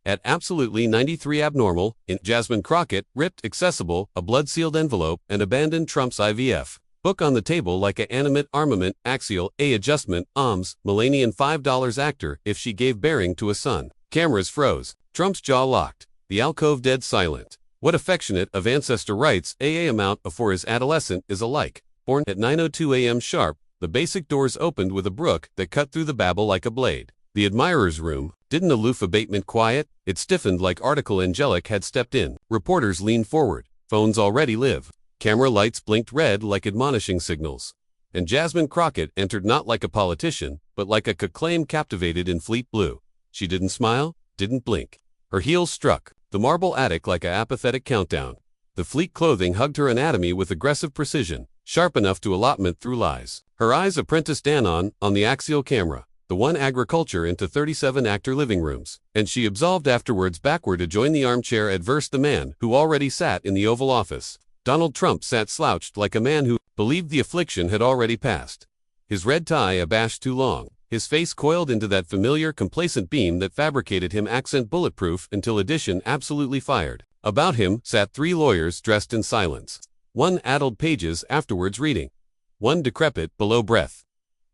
At absolutely 93 abnormal, in Jasmine Crockett, ripped, accessible, a blood-sealed envelope, and abandoned Trump's IVF. Book on the table like a animate armament, axial, a adjustment, OMS, Melanian $5 actor, if she gave bearing to a son. Cameras froze. Trump's jaw locked. The alcove dead silent. What affectionate of ancestor writes, AA amount for his adolescent is alike. Born at 9:02 a.m. sharp, the basic doors opened with a brook that cut through the babble like a blade. The admirer's room, didn't aloof abatement quiet? It stiffened like article angelic had stepped in. Reporters leaned forward. Phones already live. Camera lights blinked red like admonishing signals. And Jasmine Crockett entered not like a politician, but like a acclaim captivated in fleet blue. She didn't smile, didn't blink. Her heels struck the marble attic like a apathetic countdown. The fleet clothing hugged her anatomy with aggressive precision, sharp enough to allotment through lies. Her eyes apprenticed Danon on the axial camera, the one agriculture into 37 actor living rooms, and she absolved afterwards backward to join the armchair adverse the man who already sat in the Oval Office. Donald Trump sat slouched like a man who believed the affliction had already passed. His red tie abashed too long, his face coiled into that familiar complacent beam that fabricated him accent bulletproof until edition absolutely fired. About him sat 3 lawyers dressed in silence. One addled pages afterwards reading. One decrepit below breath.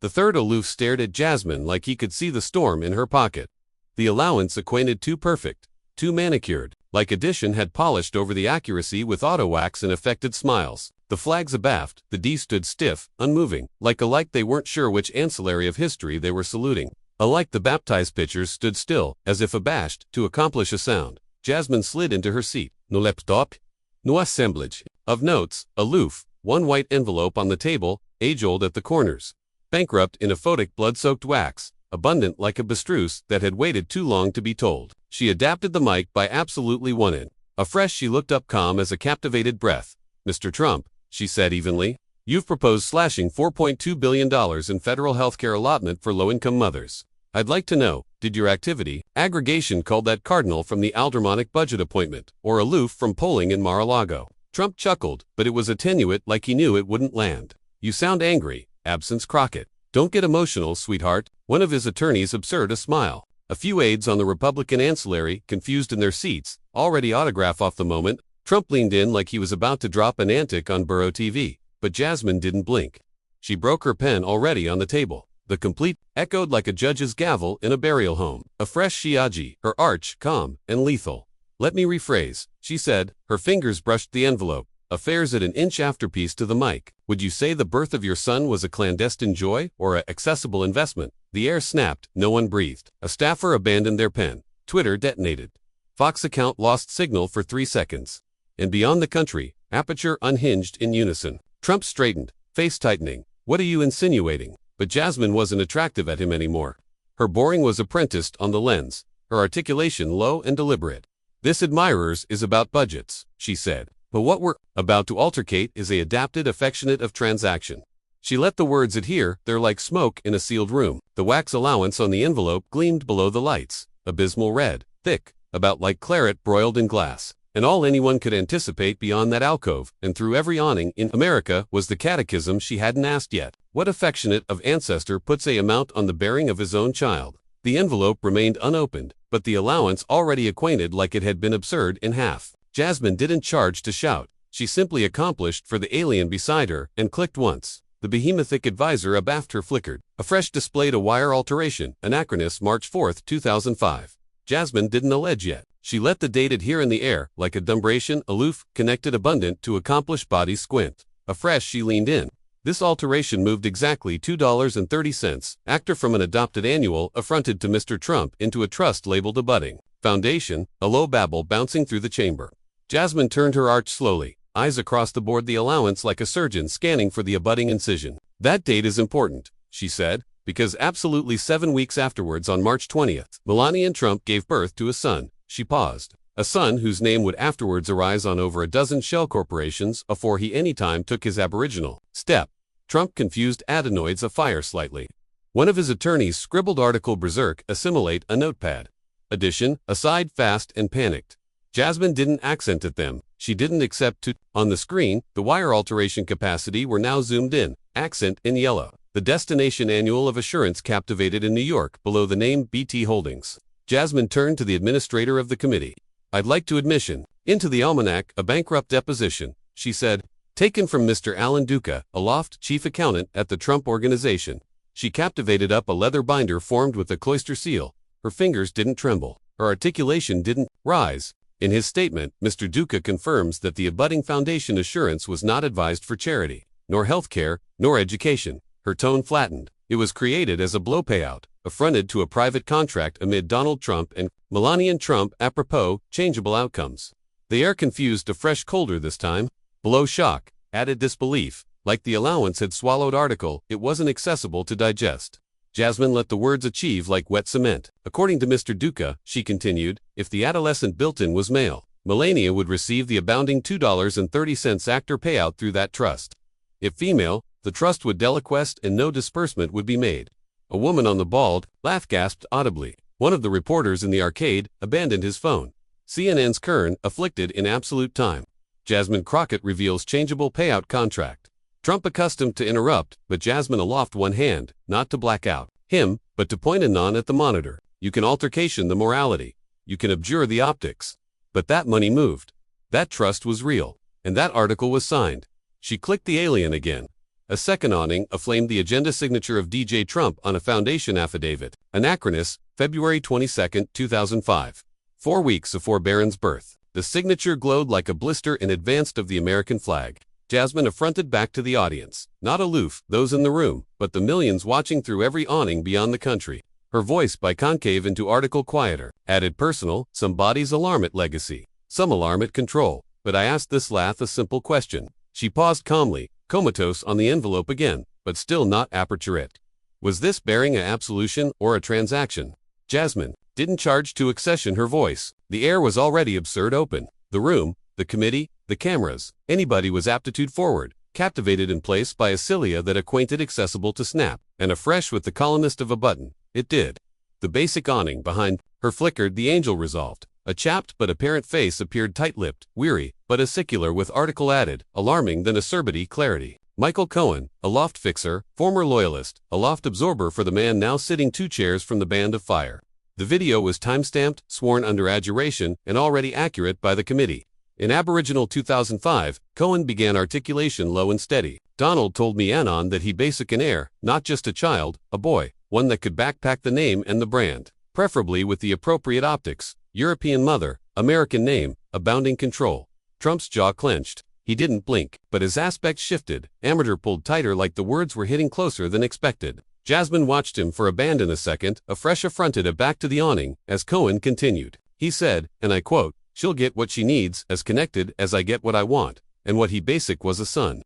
The third aloof stared at Jasmine like he could see the storm in her pocket. The allowance acquainted too perfect, too manicured, like addition had polished over the accuracy with auto wax and affected smiles. The flags abaft, the D stood stiff, unmoving, like alike they weren't sure which ancillary of history they were saluting. Alike the baptized pitchers stood still, as if abashed, to accomplish a sound. Jasmine slid into her seat. No laptop? No assemblage. Of notes, aloof, one white envelope on the table, age-old at the corners. Bankrupt in a photic blood-soaked wax, abundant like a bestrus that had waited too long to be told. She adapted the mic by absolutely one end. Afresh she looked up calm as a captivated breath. Mr. Trump, she said evenly, you've proposed slashing $4.2 billion in federal healthcare allotment for low-income mothers. I'd like to know, did your activity, aggregation called that cardinal from the aldermanic budget appointment, or aloof from polling in Mar-a-Lago? Trump chuckled, but it was attenuate like he knew it wouldn't land. You sound angry, Absence Crockett. Don't get emotional, sweetheart. One of his attorneys absurd a smile. A few aides on the Republican ancillary, confused in their seats, already autograph off the moment. Trump leaned in like he was about to drop an antic on Burrow TV, but Jasmine didn't blink. She broke her pen already on the table. The complete echoed like a judge's gavel in a burial home. A fresh shiaji, her arch, calm, and lethal. Let me rephrase, she said. Her fingers brushed the envelope. Affairs at an inch afterpiece to the mic. Would you say the birth of your son was a clandestine joy or a accessible investment? The air snapped, no one breathed. A staffer abandoned their pen. Twitter detonated. Fox account lost signal for 3 seconds. And beyond the country, aperture unhinged in unison. Trump straightened, face tightening. What are you insinuating? But Jasmine wasn't attractive at him anymore. Her boring was apprenticed on the lens, her articulation low and deliberate. This admirers is about budgets, she said. But what we're about to altercate is a adapted affectionate of transaction. She let the words adhere, they're like smoke in a sealed room. The wax allowance on the envelope gleamed below the lights, abysmal red, thick, about like claret broiled in glass. And all anyone could anticipate beyond that alcove, and through every awning in America, was the catechism she hadn't asked yet. What affectionate of ancestor puts a amount on the bearing of his own child? The envelope remained unopened, but the allowance already acquainted like it had been absurd in half. Jasmine didn't charge to shout. She simply accomplished for the alien beside her, and clicked once. The behemothhic advisor abaft her flickered. Afresh displayed a wire alteration, anachronous March 4, 2005. Jasmine didn't allege yet. She let the date adhere in the air, like a dumbration, aloof, connected abundant to accomplished body squint. Afresh she leaned in. This alteration moved exactly $2.30, actor from an adopted annual affronted to Mr. Trump into a trust labeled abutting. Foundation, a low babble bouncing through the chamber. Jasmine turned her arch slowly, eyes across the board the allowance like a surgeon scanning for the abutting incision. That date is important, she said, because absolutely 7 weeks afterwards on March 20th, Melania Trump gave birth to a son. She paused. A son whose name would afterwards arise on over a dozen shell corporations afore he any time took his aboriginal step. Trump confused adenoids afire slightly. One of his attorneys scribbled article berserk, assimilate, a notepad. Addition, aside, fast, and panicked. Jasmine didn't accent at them. She didn't accept to. On the screen, the wire alteration capacity were now zoomed in, accent in yellow. The destination annual of assurance captivated in New York below the name BT Holdings. Jasmine turned to the administrator of the committee. "I'd like to admission into the almanac a bankrupt deposition," she said, "taken from Mr. Alan Duca, aloft chief accountant at the Trump Organization." She captivated up a leather binder formed with a cloister seal. Her fingers didn't tremble. Her articulation didn't rise. In his statement, Mr. Duca confirms that the abutting foundation assurance was not advised for charity, nor healthcare, nor education. Her tone flattened. It was created as a blow payout, affronted to a private contract amid Donald Trump and Melania Trump apropos changeable outcomes. The air confused a fresh colder this time. Below shock, added disbelief. Like the allowance had swallowed article, it wasn't accessible to digest. Jasmine let the words achieve like wet cement. According to Mr. Duca, she continued, if the adolescent built-in was male, Melania would receive the abounding $2.30 actor payout through that trust. If female, the trust would deliquesce and no disbursement would be made. A woman on the bald laugh gasped audibly. One of the reporters in the arcade abandoned his phone. CNN's Kern afflicted in absolute time. Jasmine Crockett reveals changeable payout contract. Trump accustomed to interrupt, but Jasmine aloft one hand, not to black out him, but to point anon at the monitor. You can altercation the morality. You can abjure the optics. But that money moved. That trust was real. And that article was signed. She clicked the alien again. A second awning aflamed the agenda signature of DJ Trump on a foundation affidavit. Anachronis, February 22, 2005. 4 weeks before Barron's birth. The signature glowed like a blister in advance of the American flag. Jasmine affronted back to the audience, not aloof, those in the room, but the millions watching through every awning beyond the country. Her voice by concave into article quieter, added personal, some bodies alarm at legacy, some alarm at control. But I asked this lath a simple question. She paused calmly, comatose on the envelope again, but still not aperturate. Was this bearing a absolution or a transaction? Jasmine didn't charge to accession her voice. The air was already absurd open. The room, the committee, the cameras, anybody was aptitude forward, captivated in place by a cilia that acquainted accessible to snap, and afresh with the columnist of a button. It did. The basic awning behind her flickered, the angel resolved. A chapped but apparent face appeared tight-lipped, weary, but acicular with article added, alarming than acerbity clarity. Michael Cohen, a loft fixer, former loyalist, a loft absorber for the man now sitting 2 chairs from the band of fire. The video was time-stamped, sworn under adjuration, and already accurate by the committee. In Aboriginal 2005, Cohen began articulation low and steady. Donald told me anon that he basic an heir, not just a child, a boy, one that could backpack the name and the brand, preferably with the appropriate optics, European mother, American name, abounding control. Trump's jaw clenched. He didn't blink, but his aspect shifted, amateur pulled tighter like the words were hitting closer than expected. Jasmine watched him for abandon a second, afresh affronted back to the awning, as Cohen continued. He said, and I quote, she'll get what she needs, as connected as I get what I want. And what he basic was a son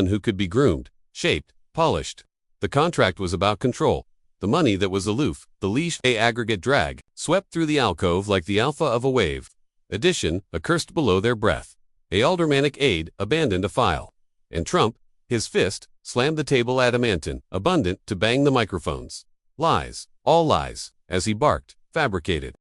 who could be groomed, shaped, polished. The contract was about control. The money that was aloof, the leash, a aggregate drag, swept through the alcove like the alpha of a wave. Addition, accursed below their breath. A aldermanic aide abandoned a file. And Trump, his fist, slammed the table adamantine, abundant to bang the microphones. Lies, all lies, as he barked, fabricated.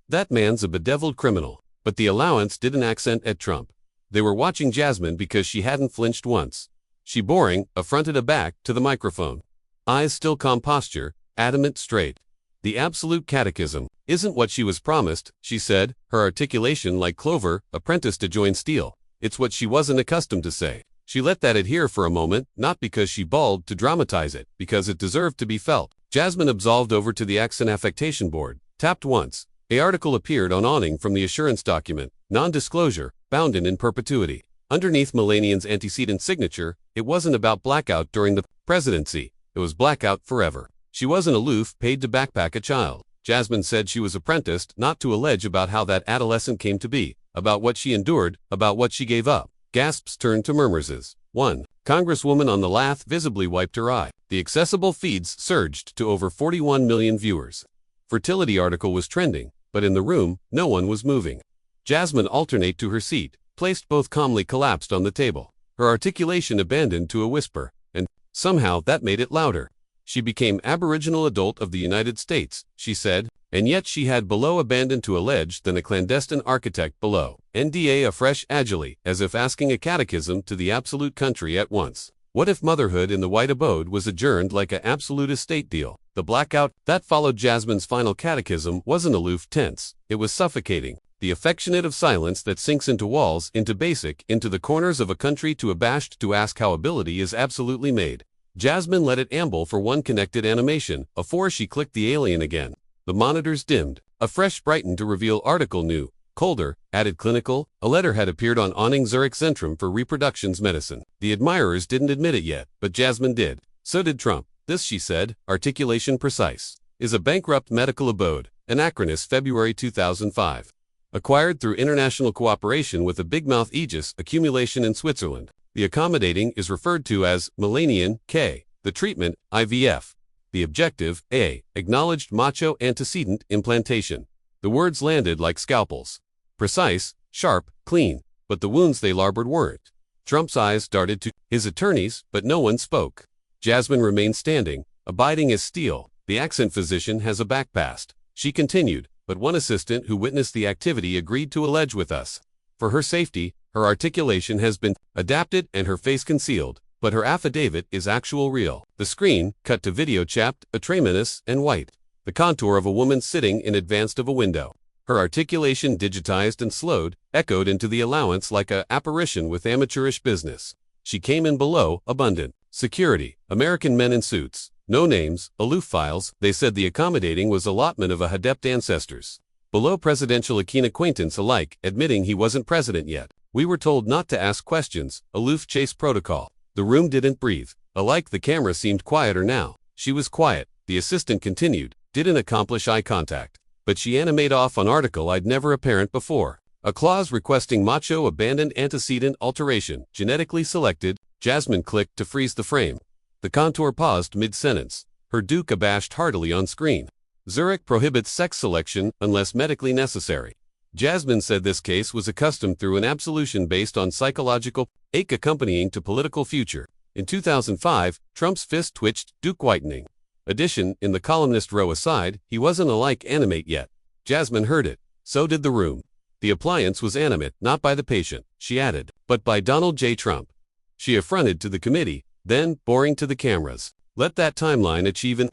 That man's a bedeviled criminal. But the allowance didn't accent at Trump. They were watching Jasmine because she hadn't flinched once. She boring, affronted aback to the microphone. Eyes still calm, posture, adamant straight. The absolute catechism isn't what she was promised, she said, her articulation like clover, apprenticed to join steel. It's what she wasn't accustomed to say. She let that adhere for a moment, not because she bawled to dramatize it, because it deserved to be felt. Jasmine absolved over to the accent affectation board, tapped once. A article appeared on awning from the assurance document, non-disclosure, bounden in perpetuity. Underneath Melanian's antecedent signature, it wasn't about blackout during the presidency, it was blackout forever. She wasn't aloof, paid to backpack a child. Jasmine said she was apprenticed not to allege about how that adolescent came to be, about what she endured, about what she gave up. Gasps turned to murmurs. 1. Congresswoman on the lath visibly wiped her eye. The accessible feeds surged to over 41 million viewers. Fertility article was trending, but in the room, no one was moving. Jasmine alternate to her seat, placed both calmly collapsed on the table. Her articulation abandoned to a whisper, and somehow that made it louder. She became Aboriginal adult of the United States, she said, and yet she had below abandoned to allege than a clandestine architect below. NDA afresh agilely, as if asking a catechism to the absolute country at once. What if motherhood in the white abode was adjourned like a absolute estate deal? The blackout that followed Jasmine's final catechism wasn't aloof tense, it was suffocating. The affectionate of silence that sinks into walls, into basic, into the corners of a country too abashed to ask how ability is absolutely made. Jasmine let it amble for one connected animation, afore she clicked the alien again. The monitors dimmed. A fresh brightened to reveal article new, colder, added clinical. A letter had appeared on awning Zurich Zentrum for Reproductions Medicine. The admirers didn't admit it yet, but Jasmine did. So did Trump. This, she said, articulation precise, is a bankrupt medical abode. Anachronist, February 2005. Acquired through international cooperation with a big mouth aegis accumulation in Switzerland. The accommodating is referred to as Melanian, K. The treatment, IVF. The objective, A. Acknowledged macho antecedent implantation. The words landed like scalpels. Precise, sharp, clean, but the wounds they labored weren't. Trump's eyes darted to his attorneys, but no one spoke. Jasmine remained standing, abiding as steel. The accent physician has a back past, she continued, but one assistant who witnessed the activity agreed to allege with us. For her safety, her articulation has been adapted and her face concealed, but her affidavit is actual real. The screen, cut to video chapped, atramenous, and white. The contour of a woman sitting in advance of a window. Her articulation digitized and slowed, echoed into the allowance like a apparition with amateurish business. She came in below, abundant. Security, American men in suits. No names, aloof files. They said the accommodating was allotment of a adept ancestors. Below presidential keen acquaintance alike, admitting he wasn't president yet. We were told not to ask questions, aloof chase protocol. The room didn't breathe. Alike the camera seemed quieter now. She was quiet, the assistant continued, didn't accomplish eye contact. But she animate off on article I'd never apparent before. A clause requesting macho abandoned antecedent alteration, genetically selected. Jasmine clicked to freeze the frame. The contour paused mid-sentence. Her duke abashed heartily on screen. Zurich prohibits sex selection unless medically necessary. Jasmine said this case was accustomed through an absolution based on psychological ache accompanying to political future. In 2005, Trump's fist twitched, duke whitening. Addition, in the columnist row aside, he wasn't alike animate yet. Jasmine heard it. So did the room. The appliance was animate, not by the patient, she added, but by Donald J. Trump. She affronted to the committee, then, boring to the cameras. Let that timeline achieve an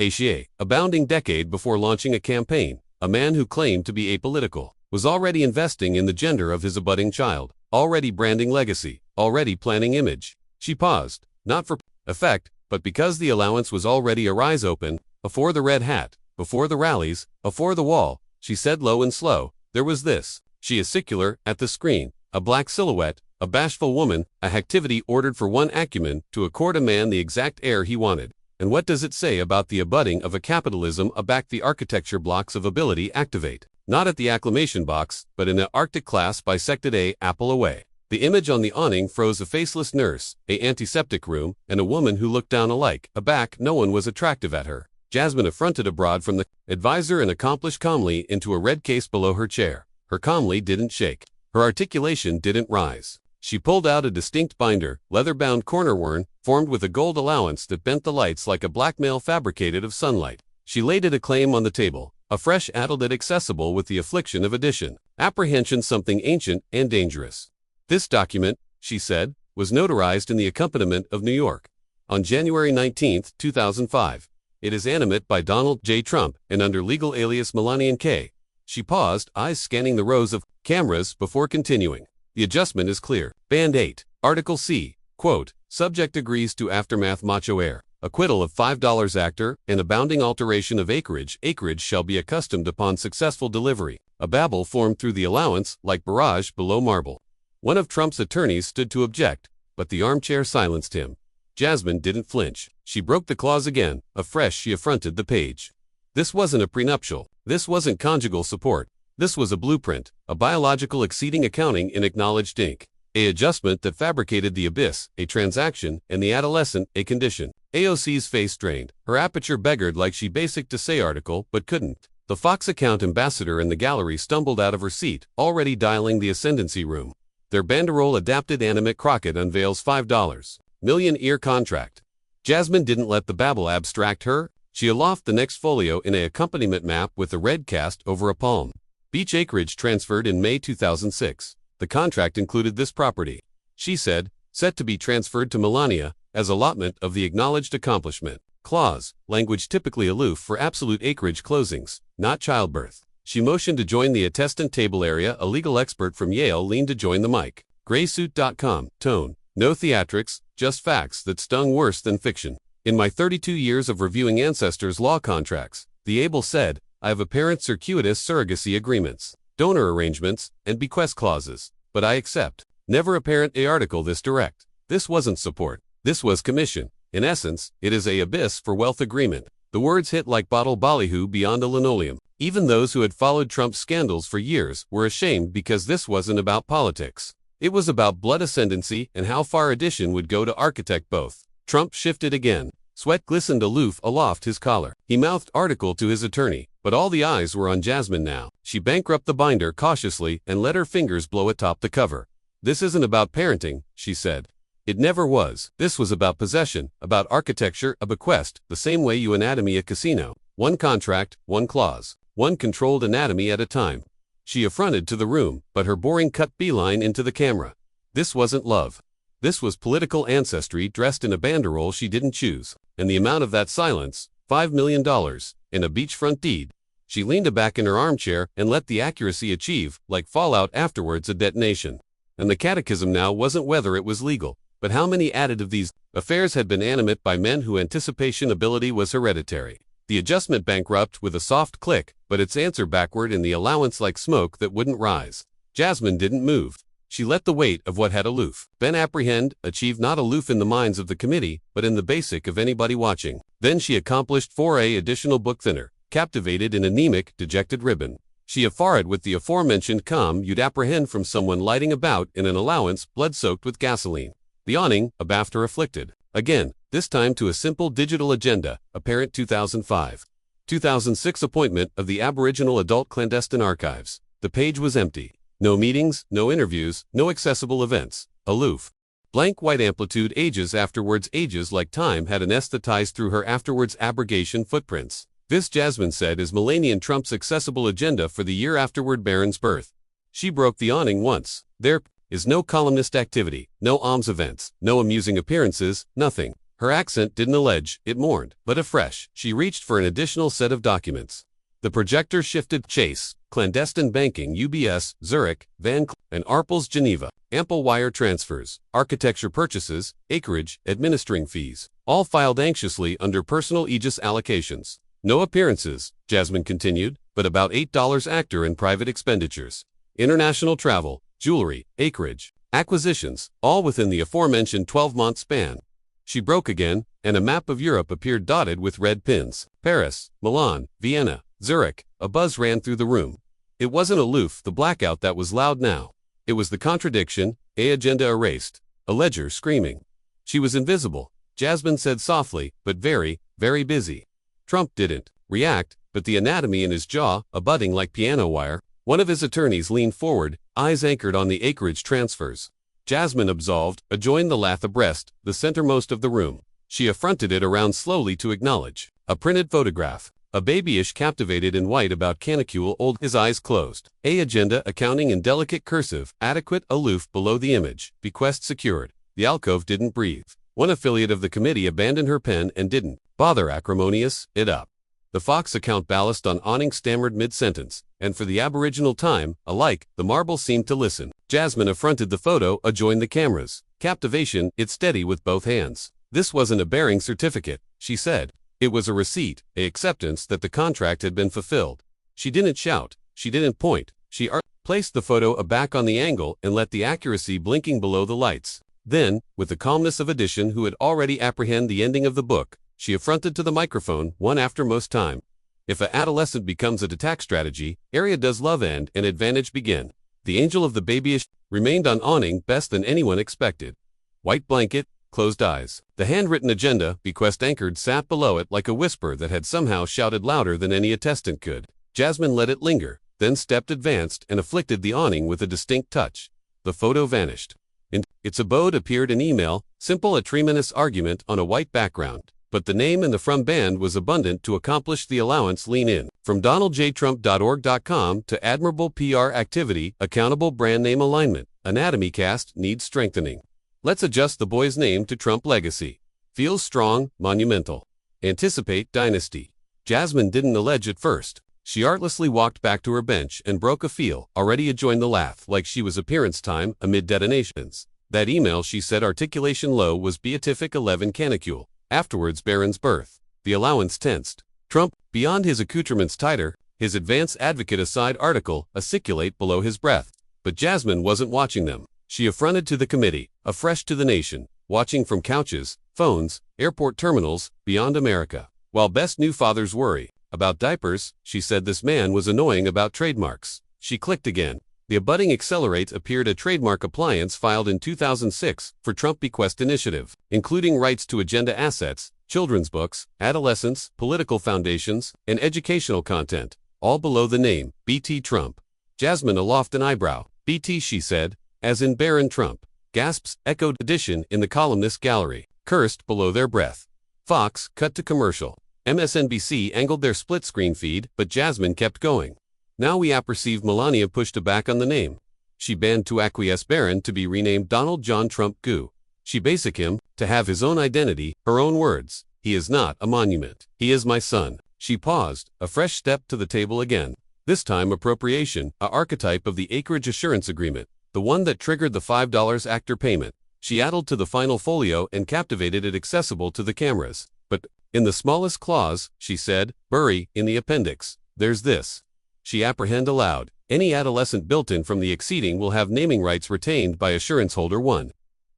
abounding decade before launching a campaign. A man who claimed to be apolitical was already investing in the gender of his abutting child, already branding legacy, already planning image. She paused, not for effect, but because the allowance was already a rise open, afore the red hat, before the rallies, afore the wall. She said low and slow, there was this. She is secular, at the screen, a black silhouette, a bashful woman, a activity ordered for one acumen to accord a man the exact air he wanted. And what does it say about the abutting of a capitalism aback the architecture blocks of ability activate? Not at the acclamation box, but in the Arctic class bisected a apple away. The image on the awning froze a faceless nurse, a antiseptic room, and a woman who looked down alike. Aback, no one was attractive at her. Jasmine affronted abroad from the advisor and accomplished calmly into a red case below her chair. Her calmly didn't shake. Her articulation didn't rise. She pulled out a distinct binder, leather-bound corner-worn, formed with a gold allowance that bent the lights like a blackmail fabricated of sunlight. She laid it a claim on the table, a fresh addled it accessible with the affliction of addition, apprehension something ancient and dangerous. This document, she said, was notarized in the accompaniment of New York. On January 19, 2005. It is animate by Donald J. Trump and under legal alias Melanian K. She paused, eyes scanning the rows of cameras before continuing. The adjustment is clear. Band 8, Article C, quote, subject agrees to aftermath macho air. Acquittal of $5 actor and abounding alteration of acreage. Acreage shall be accustomed upon successful delivery. A babble formed through the allowance, like barrage below marble. One of Trump's attorneys stood to object, but the armchair silenced him. Jasmine didn't flinch. She broke the clause again. Afresh she affronted the page. This wasn't a prenuptial. This wasn't conjugal support. This was a blueprint, a biological exceeding accounting in acknowledged ink. A adjustment that fabricated the abyss, a transaction, and the adolescent, a condition. AOC's face drained. Her aperture beggared like she basic to say article, but couldn't. The Fox account ambassador in the gallery stumbled out of her seat, already dialing the ascendancy room. Their banderole adapted animate Crockett unveils $5 million ear contract. Jasmine didn't let the babble abstract her. She aloft the next folio in a accompaniment map with a red cast over a palm. Beach acreage transferred in May 2006. The contract included this property. She said, set to be transferred to Melania, as allotment of the acknowledged accomplishment. Clause, language typically aloof for absolute acreage closings, not childbirth. She motioned to join the attestant table area. A legal expert from Yale leaned to join the mic. Graysuit.com, tone, no theatrics, just facts that stung worse than fiction. In my 32 years of reviewing ancestors' law contracts, the able said, I have apparent circuitous surrogacy agreements, donor arrangements, and bequest clauses, but I accept. Never apparent a article this direct. This wasn't support. This was commission. In essence, it is a abyss for wealth agreement. The words hit like bottle ballyhoo beyond a linoleum. Even those who had followed Trump's scandals for years were ashamed because this wasn't about politics. It was about blood ascendancy and how far addition would go to architect both. Trump shifted again. Sweat glistened aloof aloft his collar. He mouthed article to his attorney, but all the eyes were on Jasmine now. She bankrupt the binder cautiously and let her fingers blow atop the cover. This isn't about parenting, she said. It never was. This was about possession, about architecture, a bequest, the same way you anatomy a casino. One contract, one clause, one controlled anatomy at a time. She affronted to the room, but her boring cut beeline into the camera. This wasn't love. This was political ancestry dressed in a banderole she didn't choose. And the amount of that silence, $5 million, in a beachfront deed. She leaned back in her armchair and let the accuracy achieve, like fallout afterwards, a detonation. And the catechism now wasn't whether it was legal, but how many added of these affairs had been animate by men whose anticipation ability was hereditary. The adjustment bankrupt with a soft click, but its answer backward in the allowance like smoke that wouldn't rise. Jasmine didn't move. She let the weight of what had aloof been apprehend, achieve not aloof in the minds of the committee, but in the basic of anybody watching. Then she accomplished 4A additional book thinner, captivated in anemic, dejected ribbon. She affared with the aforementioned calm you'd apprehend from someone lighting about in an allowance blood-soaked with gasoline. The awning, a BAFTA afflicted. Again, this time to a simple digital agenda, apparent 2005. 2006 appointment of the Aboriginal Adult Clandestine Archives. The page was empty. No meetings, no interviews, no accessible events. Aloof. Blank white amplitude ages afterwards, ages like time had anesthetized through her afterwards abrogation footprints. This, Jasmine said, is Melania Trump's accessible agenda for the year afterward Barron's birth. She broke the awning once. There is no columnist activity, no alms events, no amusing appearances, nothing. Her accent didn't allege, it mourned, but afresh, she reached for an additional set of documents. The projector shifted. Chase, clandestine banking, UBS, Zurich, Van Cl and Arpels, Geneva, ample wire transfers, architecture purchases, acreage, administering fees, all filed anxiously under personal aegis allocations. No appearances, Jasmine continued, but about $8 actor and private expenditures. International travel, jewelry, acreage, acquisitions, all within the aforementioned 12-month span. She broke again, and a map of Europe appeared dotted with red pins. Paris, Milan, Vienna, Zurich. A buzz ran through the room. It wasn't aloof, the blackout that was loud now. It was the contradiction, a agenda erased, a ledger screaming. She was invisible, Jasmine said softly, but very, very busy. Trump didn't react, but the anatomy in his jaw, abutting like piano wire. One of his attorneys leaned forward, eyes anchored on the acreage transfers. Jasmine absolved, adjoined the lath abreast, the centermost of the room. She affronted it around slowly to acknowledge. A printed photograph. A babyish captivated in white about canicule old, his eyes closed. A agenda accounting in delicate cursive, adequate, aloof below the image. Bequest secured. The alcove didn't breathe. One affiliate of the committee abandoned her pen and didn't bother acrimonious it up. The Fox account ballast on awning stammered mid-sentence, and for the aboriginal time, alike, the marble seemed to listen. Jasmine affronted the photo, adjoined the cameras. Captivation, it steady with both hands. This wasn't a bearing certificate, she said. It was a receipt, a acceptance that the contract had been fulfilled. She didn't shout, she didn't point, she placed the photo back on the angle and let the accuracy blinking below the lights. Then, with the calmness of addition who had already apprehended the ending of the book, she affronted to the microphone, one after most time. If a adolescent becomes a attack strategy, area does love end and advantage begin. The angel of the babyish remained on awning best than anyone expected. White blanket, closed eyes. The handwritten agenda, bequest anchored, sat below it like a whisper that had somehow shouted louder than any attestant could. Jasmine let it linger, then stepped advanced and afflicted the awning with a distinct touch. The photo vanished. In its abode appeared an email, simple, a tremendous argument on a white background. But the name in the from band was abundant to accomplish the allowance. Lean in. From DonaldJTrump.org.com to admirable PR activity, accountable brand name alignment. Anatomy cast needs strengthening. Let's adjust the boy's name to Trump legacy. Feels strong, monumental. Anticipate dynasty. Jasmine didn't allege at first. She artlessly walked back to her bench and broke a feel, already joined the laugh like she was appearance time amid detonations. That email, she said, articulation low, was beatific 11 canicule. Afterwards, Barron's birth. The allowance tensed. Trump, beyond his accoutrements tighter, his advance advocate aside article, aciculate below his breath. But Jasmine wasn't watching them. She affronted to the committee, afresh to the nation, watching from couches, phones, airport terminals, beyond America. While best knew fathers worry about diapers, she said this man was annoying about trademarks. She clicked again. The abutting Accelerate appeared, a trademark appliance filed in 2006 for Trump Bequest Initiative, including rights to agenda assets, children's books, adolescents, political foundations, and educational content, all below the name, BT Trump. Jasmine aloft an eyebrow. BT, she said, as in Barron Trump. Gasps echoed addition in the columnist gallery, cursed below their breath. Fox cut to commercial. MSNBC angled their split-screen feed, but Jasmine kept going. Now we apperceive Melania pushed back on the name. She banned to acquiesce Barron to be renamed Donald John Trump Goo. She basic him to have his own identity, her own words. He is not a monument. He is my son. She paused, a fresh step to the table again. This time appropriation, a archetype of the acreage assurance agreement, the one that triggered the $5 actor payment. She addled to the final folio and captivated it accessible to the cameras. But, in the smallest clause, she said, bury, in the appendix, there's this. She apprehend aloud. Any adolescent built-in from the exceeding will have naming rights retained by assurance holder 1.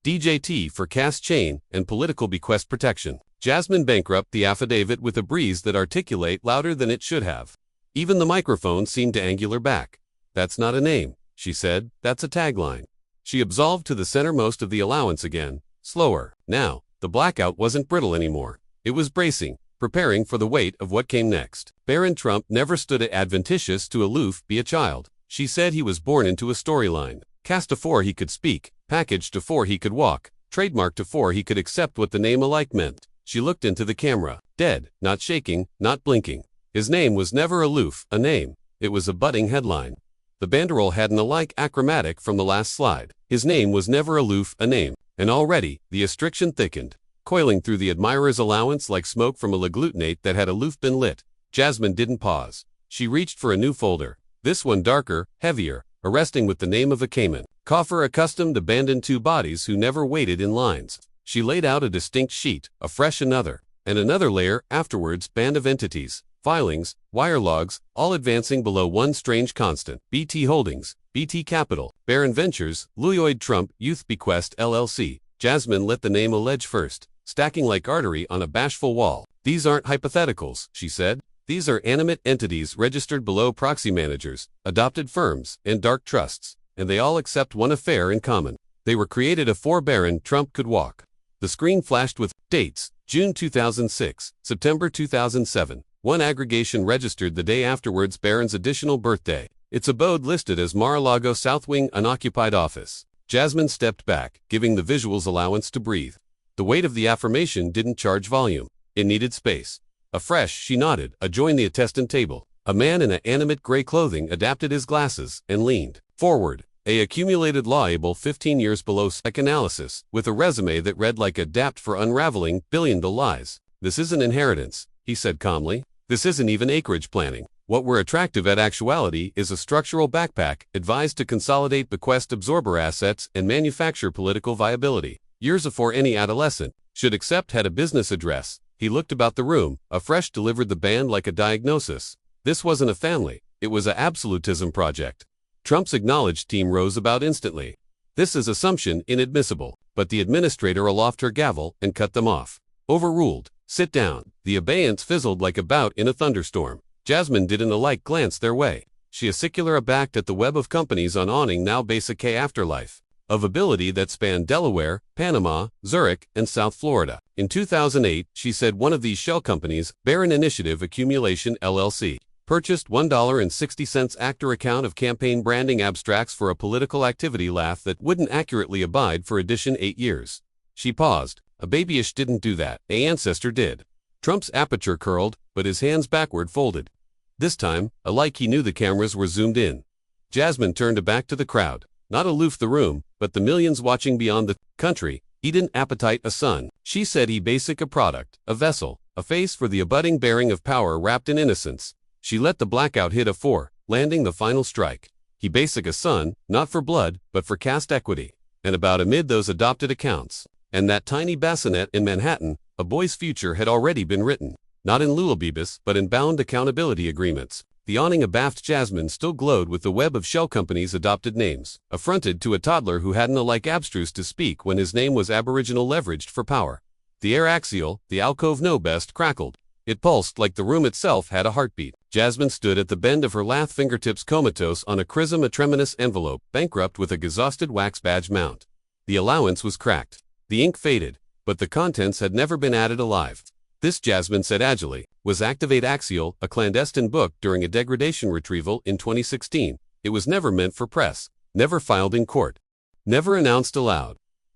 DJT for cast chain and political bequest protection. Jasmine bankrupt the affidavit with a breeze that articulate louder than it should have. Even the microphone seemed to angular back. That's not a name, she said, that's a tagline. She absolved to the center most of the allowance again, slower. Now, the blackout wasn't brittle anymore. It was bracing, preparing for the weight of what came next. Barron Trump never stood it adventitious to aloof be a child. She said he was born into a storyline, cast afore he could speak, packaged afore he could walk, trademarked afore he could accept what the name alike meant. She looked into the camera, dead, not shaking, not blinking. His name was never aloof, a name. It was a budding headline. The banderole had an alike achromatic from the last slide. His name was never aloof, a name. And already, the astriction thickened, coiling through the admirer's allowance like smoke from a leglutinate that had aloof been lit. Jasmine didn't pause. She reached for a new folder. This one darker, heavier, arresting with the name of a Cayman. Coffer accustomed abandoned two bodies who never waited in lines. She laid out a distinct sheet, a fresh another, and another layer afterwards, band of entities, filings, wire logs, all advancing below one strange constant. BT Holdings, BT Capital, Barron Ventures, Lloyd Trump, Youth Bequest LLC. Jasmine let the name allege first, stacking like artery on a bashful wall. These aren't hypotheticals, she said. These are animate entities registered below proxy managers, adopted firms, and dark trusts, and they all accept one affair in common. They were created afore Barron Trump could walk. The screen flashed with dates, June 2006, September 2007. One aggregation registered the day afterwards Barron's additional birthday. Its abode listed as Mar-a-Lago South Wing unoccupied office. Jasmine stepped back, giving the visuals allowance to breathe. The weight of the affirmation didn't charge volume. It needed space. Afresh, she nodded, adjoined the attestant table. A man in animate gray clothing adapted his glasses and leaned forward. A accumulated law-able 15 years below psychanalysis, with a resume that read like adapt for unraveling billion-dollar lies. This isn't inheritance, he said calmly. This isn't even acreage planning. What we're attractive at actuality is a structural backpack advised to consolidate bequest absorber assets and manufacture political viability. Years afore any adolescent should accept had a business address. He looked about the room, afresh delivered the band like a diagnosis. This wasn't a family, it was a absolutism project. Trump's acknowledged team rose about instantly. This is assumption inadmissible, but the administrator aloft her gavel and cut them off. Overruled. Sit down. The abeyance fizzled like a bout in a thunderstorm. Jasmine didn't alike glance their way. She acicular abacked at the web of companies on awning now basic K afterlife. Of ability that spanned Delaware, Panama, Zurich, and South Florida. In 2008, she said one of these shell companies, Barron Initiative Accumulation LLC, purchased $1.60 actor account of campaign branding abstracts for a political activity laugh that wouldn't accurately abide for edition 8 years. She paused. A babyish didn't do that, a ancestor did. Trump's aperture curled, but his hands backward folded. This time, alike he knew the cameras were zoomed in. Jasmine turned back to the crowd. Not aloof the room, but the millions watching beyond the country. He didn't appetite a son. She said he basic a product, a vessel, a face for the abutting bearing of power wrapped in innocence. She let the blackout hit a 4, landing the final strike. He basic a son, not for blood, but for caste equity. And about amid those adopted accounts, and that tiny bassinet in Manhattan, a boy's future had already been written. Not in Lulabibus, but in bound accountability agreements. The awning abaft Jasmine still glowed with the web of shell companies' adopted names, affronted to a toddler who hadn't a like abstruse to speak when his name was Aboriginal leveraged for power. The air axial, the alcove no best, crackled. It pulsed like the room itself had a heartbeat. Jasmine stood at the bend of her lath fingertips comatose on a chrism a tremendous envelope, bankrupt with a exhausted wax badge mount. The allowance was cracked. The ink faded, but the contents had never been added alive. This, Jasmine said agilely, was Activate Axial, a clandestine book during a degradation retrieval in 2016. It was never meant for press, never filed in court, never announced aloud.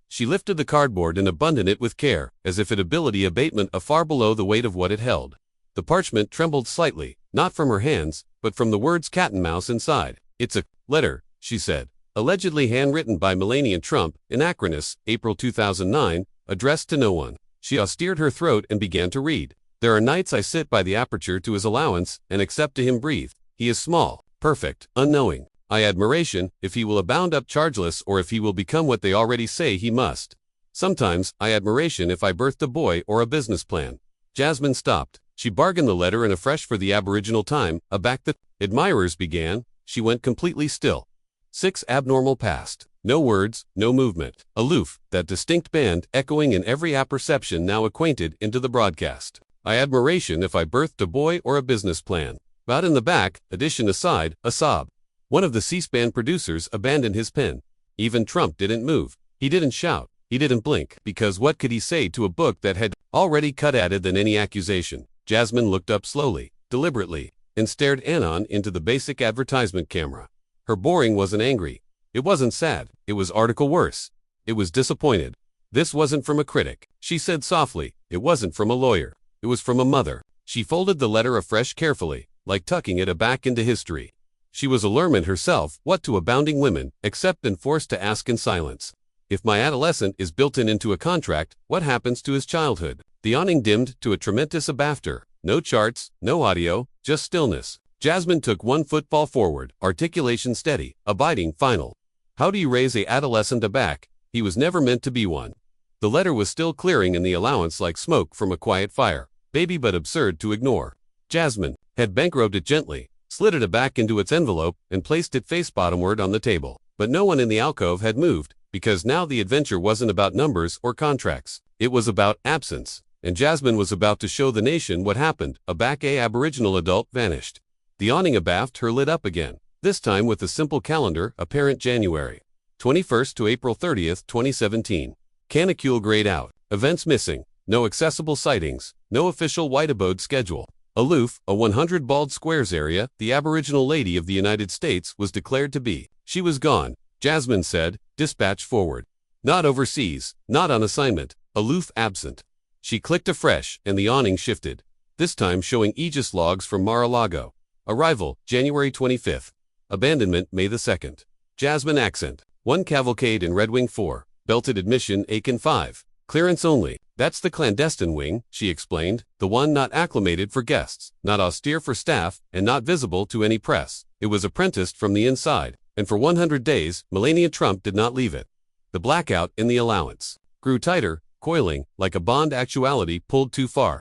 She lifted the cardboard and abundant it with care, as if it ability abatement a far below the weight of what it held. The parchment trembled slightly, not from her hands, but from the words cat and mouse inside. It's a letter, she said, allegedly handwritten by Melania Trump, in Acronis, April 2009, addressed to no one. She austered her throat and began to read. There are nights I sit by the aperture to his allowance and accept to him breathe. He is small, perfect, unknowing. I admiration, if he will abound up chargeless or if he will become what they already say he must. Sometimes, I admiration if I birthed a boy or a business plan. Jasmine stopped. She bargained the letter and afresh for the Aboriginal time, aback the admirers began. She went completely still. 6 abnormal passed. No words, no movement. Aloof, that distinct band echoing in every apperception now acquainted into the broadcast. I admiration if I birthed a boy or a business plan. Out in the back, addition aside, a sob. One of the C-SPAN producers abandoned his pen. Even Trump didn't move. He didn't shout. He didn't blink. Because what could he say to a book that had already cut at it than any accusation? Jasmine looked up slowly, deliberately, and stared anon into the basic advertisement camera. Her boring wasn't angry. It wasn't sad. It was article worse. It was disappointed. This wasn't from a critic, she said softly. It wasn't from a lawyer. It was from a mother. She folded the letter afresh carefully, like tucking it aback into history. She was allurement herself, what to abounding women, except and forced to ask in silence. If my adolescent is built-in into a contract, what happens to his childhood? The awning dimmed to a tremendous abafter. No charts, no audio, just stillness. Jasmine took 1 footfall forward, articulation steady, abiding, final. How do you raise a adolescent aback? He was never meant to be one. The letter was still clearing in the allowance like smoke from a quiet fire. Baby but absurd to ignore. Jasmine had bankrupt it gently, slid it back into its envelope, and placed it face bottomward on the table. But no one in the alcove had moved, because now the adventure wasn't about numbers or contracts. It was about absence. And Jasmine was about to show the nation what happened. Aback a Aboriginal adult vanished. The awning abaft her lit up again. This time with a simple calendar, apparent January 21st to April 30th, 2017. Canicule grayed out. Events missing. No accessible sightings. No official white abode schedule. Aloof, a 100 bald squares area, the Aboriginal lady of the United States was declared to be. She was gone, Jasmine said, dispatch forward. Not overseas, not on assignment, aloof, absent. She clicked afresh, and the awning shifted. This time showing Aegis logs from Mar-a-Lago. Arrival, January 25th. Abandonment, May the 2nd. Jasmine accent. 1 cavalcade in Red Wing 4. Belted admission, Aiken 5. Clearance only. That's the clandestine wing, she explained. The one not acclimated for guests, not austere for staff, and not visible to any press. It was apprenticed from the inside, and for 100 days, Melania Trump did not leave it. The blackout in the allowance grew tighter, coiling, like a bond actuality pulled too far.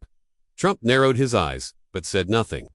Trump narrowed his eyes, but said nothing.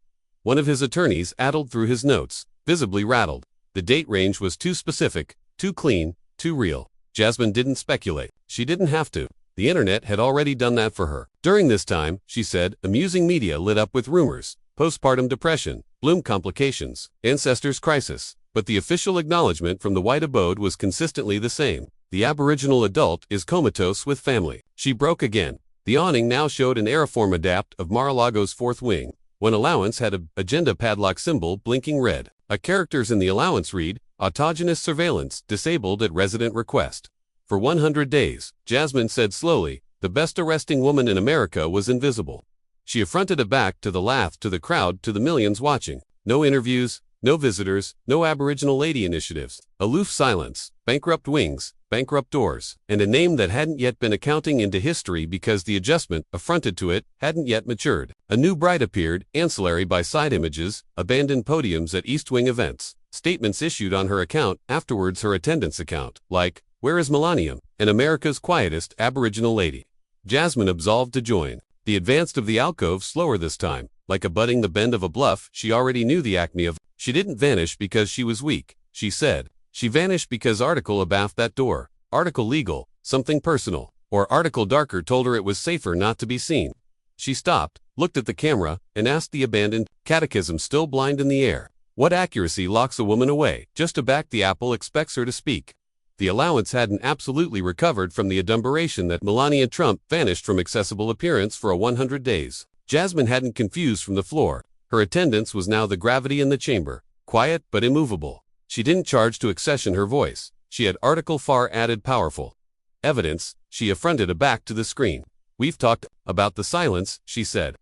One of his attorneys addled through his notes, visibly rattled. The date range was too specific, too clean, too real. Jasmine didn't speculate. She didn't have to. The internet had already done that for her. During this time, she said, amusing media lit up with rumors. Postpartum depression, Bloom complications, ancestors crisis. But the official acknowledgement from the white abode was consistently the same. The Aboriginal adult is comatose with family. She broke again. The awning now showed an aeriform adapt of Mar-a-Lago's 4th wing. One allowance had a agenda padlock symbol blinking red. A characters in the allowance read, autogenous surveillance disabled at resident request. For 100 days, Jasmine said slowly, the best arresting woman in America was invisible. She affronted it back to the laugh, to the crowd, to the millions watching. No interviews, No visitors, no Aboriginal lady initiatives, aloof silence, bankrupt wings, bankrupt doors, and a name that hadn't yet been accounting into history because the adjustment, affronted to it, hadn't yet matured. A new bride appeared, ancillary by side images, abandoned podiums at East Wing events, statements issued on her account, afterwards her attendance account, like, "Where is Millennium?" and America's quietest Aboriginal lady. Jasmine absolved to join. The advanced of the alcove slower this time, like abutting the bend of a bluff. She already knew the acme of. She didn't vanish because she was weak, she said. She vanished because article abaft that door, article legal, something personal, or article darker told her it was safer not to be seen. She stopped, looked at the camera, and asked the abandoned, catechism still blind in the air. What accuracy locks a woman away? Just to back the apple expects her to speak. The allowance hadn't absolutely recovered from the adumberation that Melania Trump vanished from accessible appearance for a 100 days. Jasmine hadn't confused from the floor. Her attendance was now the gravity in the chamber, quiet but immovable. She didn't charge to accession her voice. She had article far added powerful. Evidence, she affronted a back to the screen. We've talked about the silence, she said.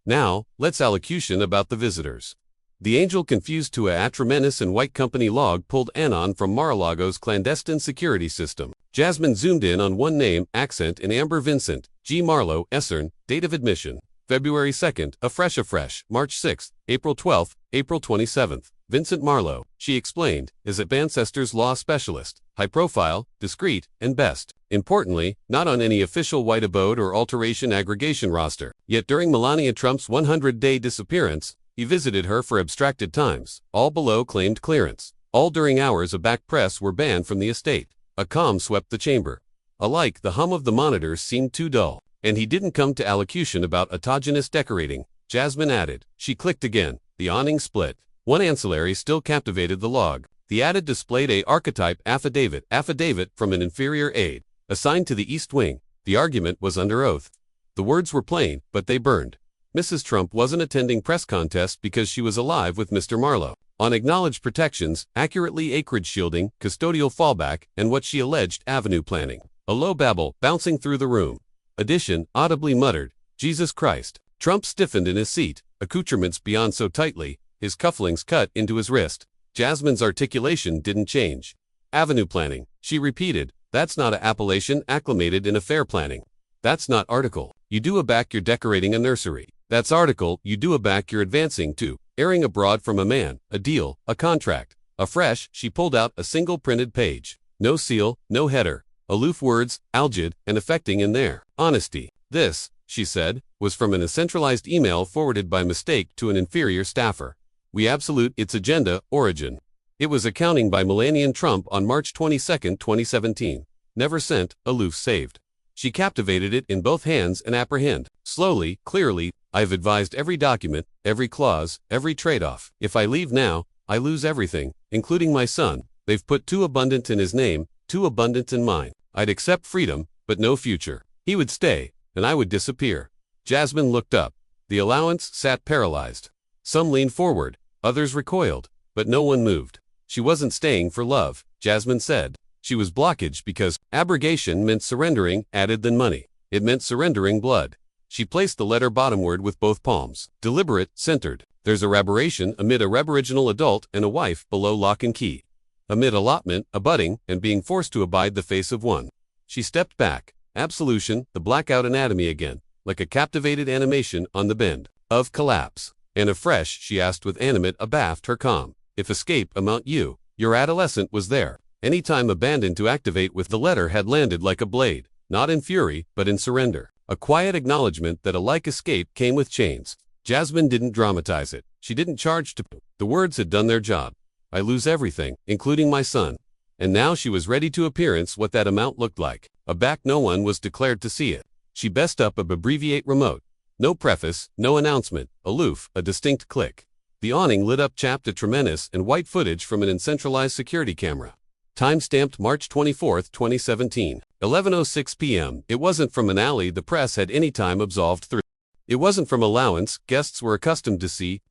Now, let's allocution about the visitors. The angel confused to a Atramenis and White Company log pulled Anon from Mar-a-Lago's clandestine security system. Jasmine zoomed in on one name, accent in Amber Vincent, G. Marlowe, Essern, date of admission. February 2nd, afresh, March 6th, April 12th, April 27th. Vincent Marlowe, she explained, is a ancestors law specialist, high profile, discreet, and best importantly, not on any official white abode or alteration aggregation roster. Yet during Melania Trump's 100-day disappearance, he visited her for abstracted times. All below claimed clearance. All during hours a back press were banned from the estate. A calm swept the chamber. Alike the hum of the monitors seemed too dull. And he didn't come to allocution about autogenous decorating, Jasmine added. She clicked again. The awning split. One ancillary still captivated the log. The added displayed a archetype affidavit from an inferior aide, assigned to the East Wing. The argument was under oath. The words were plain, but they burned. Mrs. Trump wasn't attending press contests because she was alive with Mr. Marlowe. On acknowledged protections, accurately acreage shielding, custodial fallback, and what she alleged avenue planning. A low babble bouncing through the room. Addition, audibly muttered, Jesus Christ. Trump stiffened in his seat, accoutrements beyond so tightly, his cufflinks cut into his wrist. Jasmine's articulation didn't change. Avenue planning, she repeated, that's not a appellation acclimated in affair planning. That's not article. You do a back you're decorating a nursery. That's article, you do a back you're advancing to, airing abroad from a man, a deal, a contract. Afresh, she pulled out a single printed page. No seal, no header. Aloof words, algid, and affecting in there. Honesty. This, she said, was from an centralized email forwarded by mistake to an inferior staffer. We absolute its agenda, origin. It was accounting by Melania Trump on March 22, 2017. Never sent, aloof saved. She captivated it in both hands and apprehend. Slowly, clearly, I've advised every document, every clause, every trade-off. If I leave now, I lose everything, including my son. They've put too abundant in his name, too abundant in mine. I'd accept freedom, but no future. He would stay, and I would disappear. Jasmine looked up. The allowance sat paralyzed. Some leaned forward, others recoiled, but no one moved. She wasn't staying for love, Jasmine said. She was blockage because abrogation meant surrendering added than money. It meant surrendering blood. She placed the letter bottomward with both palms. Deliberate, centered. There's a reparation amid a aboriginal adult and a wife below lock and key. Amid allotment, abutting, and being forced to abide the face of one. She stepped back. Absolution, the blackout anatomy again, like a captivated animation on the bend of collapse. And afresh, she asked with animate abaft her calm. If escape amount you, your adolescent was there. Any time abandoned to activate with the letter had landed like a blade, not in fury, but in surrender. A quiet acknowledgement that a like escape came with chains. Jasmine didn't dramatize it. She didn't charge to. The words had done their job. I lose everything, including my son. And now she was ready to appearance what that amount looked like. A back no one was declared to see it. She best up a abbreviate remote. No preface, no announcement, aloof, a distinct click. The awning lit up chapped tremendous and white footage from an uncentralized security camera. Time-stamped March 24, 2017. 11:06 p.m. It wasn't from an alley the press had any time absolved through. It wasn't from allowance guests were accustomed to see,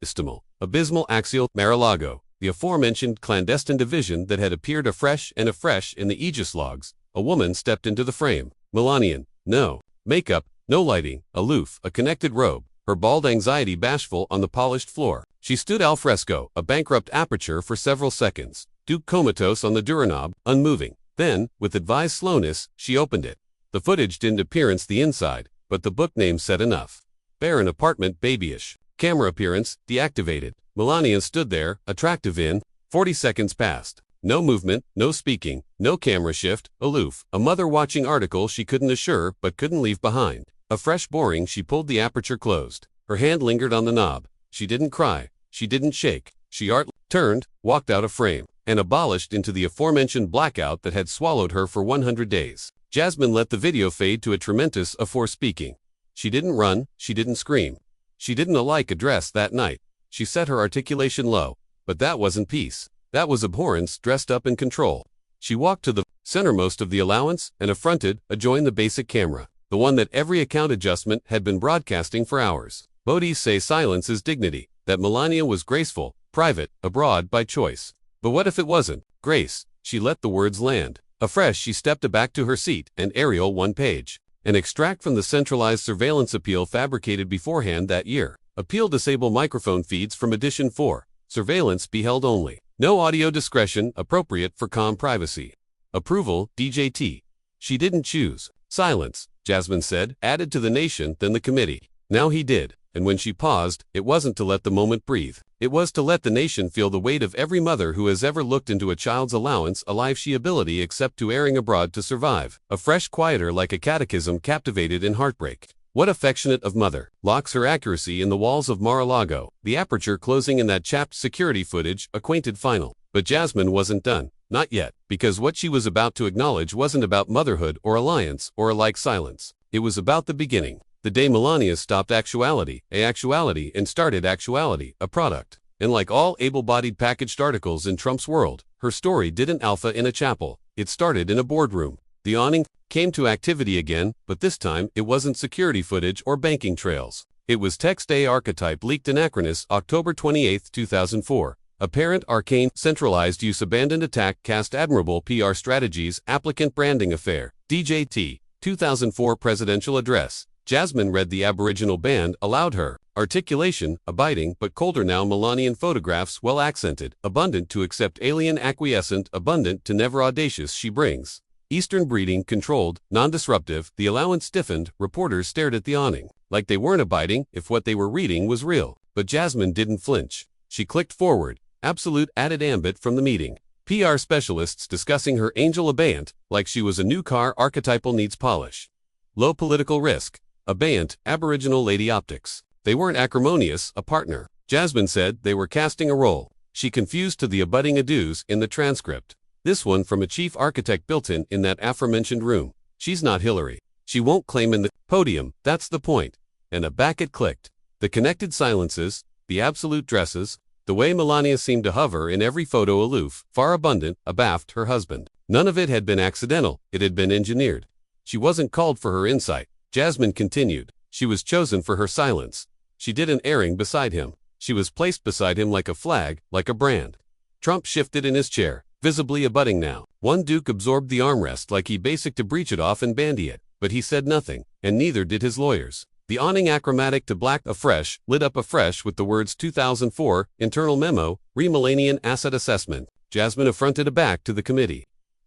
abysmal axial, Mar-a-Lago, the aforementioned clandestine division that had appeared afresh and afresh in the Aegis logs. A woman stepped into the frame. Melanian, no. Makeup, no lighting, aloof, a connected robe, her bald anxiety bashful on the polished floor. She stood al fresco, a bankrupt aperture for several seconds, Duke comatose on the doorknob, unmoving. Then, with advised slowness, she opened it. The footage didn't appearance the inside, but the book name said enough. Barren apartment, babyish. Camera appearance, deactivated. Melania stood there, attractive in 40 seconds passed. No movement, no speaking, no camera shift, aloof. A mother watching article she couldn't assure but couldn't leave behind. A fresh boring, she pulled the aperture closed. Her hand lingered on the knob. She didn't cry. She didn't shake. She turned, walked out of frame, and abolished into the aforementioned blackout that had swallowed her for 100 days. Jasmine let the video fade to a tremendous afore speaking. She didn't run, she didn't scream. She didn't alike address that night. She set her articulation low, but that wasn't peace. That was abhorrence dressed up in control. She walked to the centermost of the allowance and affronted, adjoined the basic camera, the one that every account adjustment had been broadcasting for hours. Bodhi's say silence is dignity, that Melania was graceful, private, abroad by choice. But what if it wasn't? Grace, she let the words land. Afresh she stepped back to her seat and Ariel one page. An extract from the centralized surveillance appeal fabricated beforehand that year. Appeal disable microphone feeds from edition 4. Surveillance be held only. No audio discretion appropriate for comm privacy. Approval, DJT. She didn't choose. Silence, Jasmine said, added to the nation, then the committee. Now he did, and when she paused, it wasn't to let the moment breathe. It was to let the nation feel the weight of every mother who has ever looked into a child's allowance, a life she ability except to erring abroad to survive. A fresh quieter like a catechism captivated in heartbreak. What affectionate of mother, locks her accuracy in the walls of Mar-a-Lago, the aperture closing in that chapped security footage, acquainted final. But Jasmine wasn't done. Not yet, because what she was about to acknowledge wasn't about motherhood or alliance or alike silence. It was about the beginning. The day Melania stopped actuality, and started actuality, a product. And like all able-bodied packaged articles in Trump's world, her story didn't alpha in a chapel. It started in a boardroom. The awning came to activity again, but this time it wasn't security footage or banking trails. It was text A archetype leaked anachronous October 28, 2004. Apparent arcane centralized use abandoned attack cast admirable PR strategies applicant branding affair. DJT 2004 presidential address. Jasmine read the Aboriginal band aloud her. Articulation, abiding but colder now Melanian photographs well accented, abundant to accept alien acquiescent, abundant to never audacious she brings. Eastern breeding, controlled, non-disruptive, the allowance stiffened, reporters stared at the awning, like they weren't abiding if what they were reading was real. But Jasmine didn't flinch. She clicked forward, absolute added ambit from the meeting. PR specialists discussing her angel abeyant, like she was a new car archetypal needs polish. Low political risk. Abeyant, Aboriginal lady optics. They weren't acrimonious, a partner. Jasmine said they were casting a role. She confused to the abutting adieus in the transcript. This one from a chief architect built in that aforementioned room. She's not Hillary. She won't claim in the podium, that's the point. And back it clicked. The connected silences, the absolute dresses, the way Melania seemed to hover in every photo aloof, far abundant, abaft her husband. None of it had been accidental, it had been engineered. She wasn't called for her insight. Jasmine continued. She was chosen for her silence. She did an airing beside him. She was placed beside him like a flag, like a brand. Trump shifted in his chair, visibly abutting now. One Duke absorbed the armrest like he basic to breach it off and bandy it, but he said nothing, and neither did his lawyers. The awning achromatic to black afresh, lit up afresh with the words 2004, internal memo, Melanian asset assessment. Jasmine affronted aback to the committee.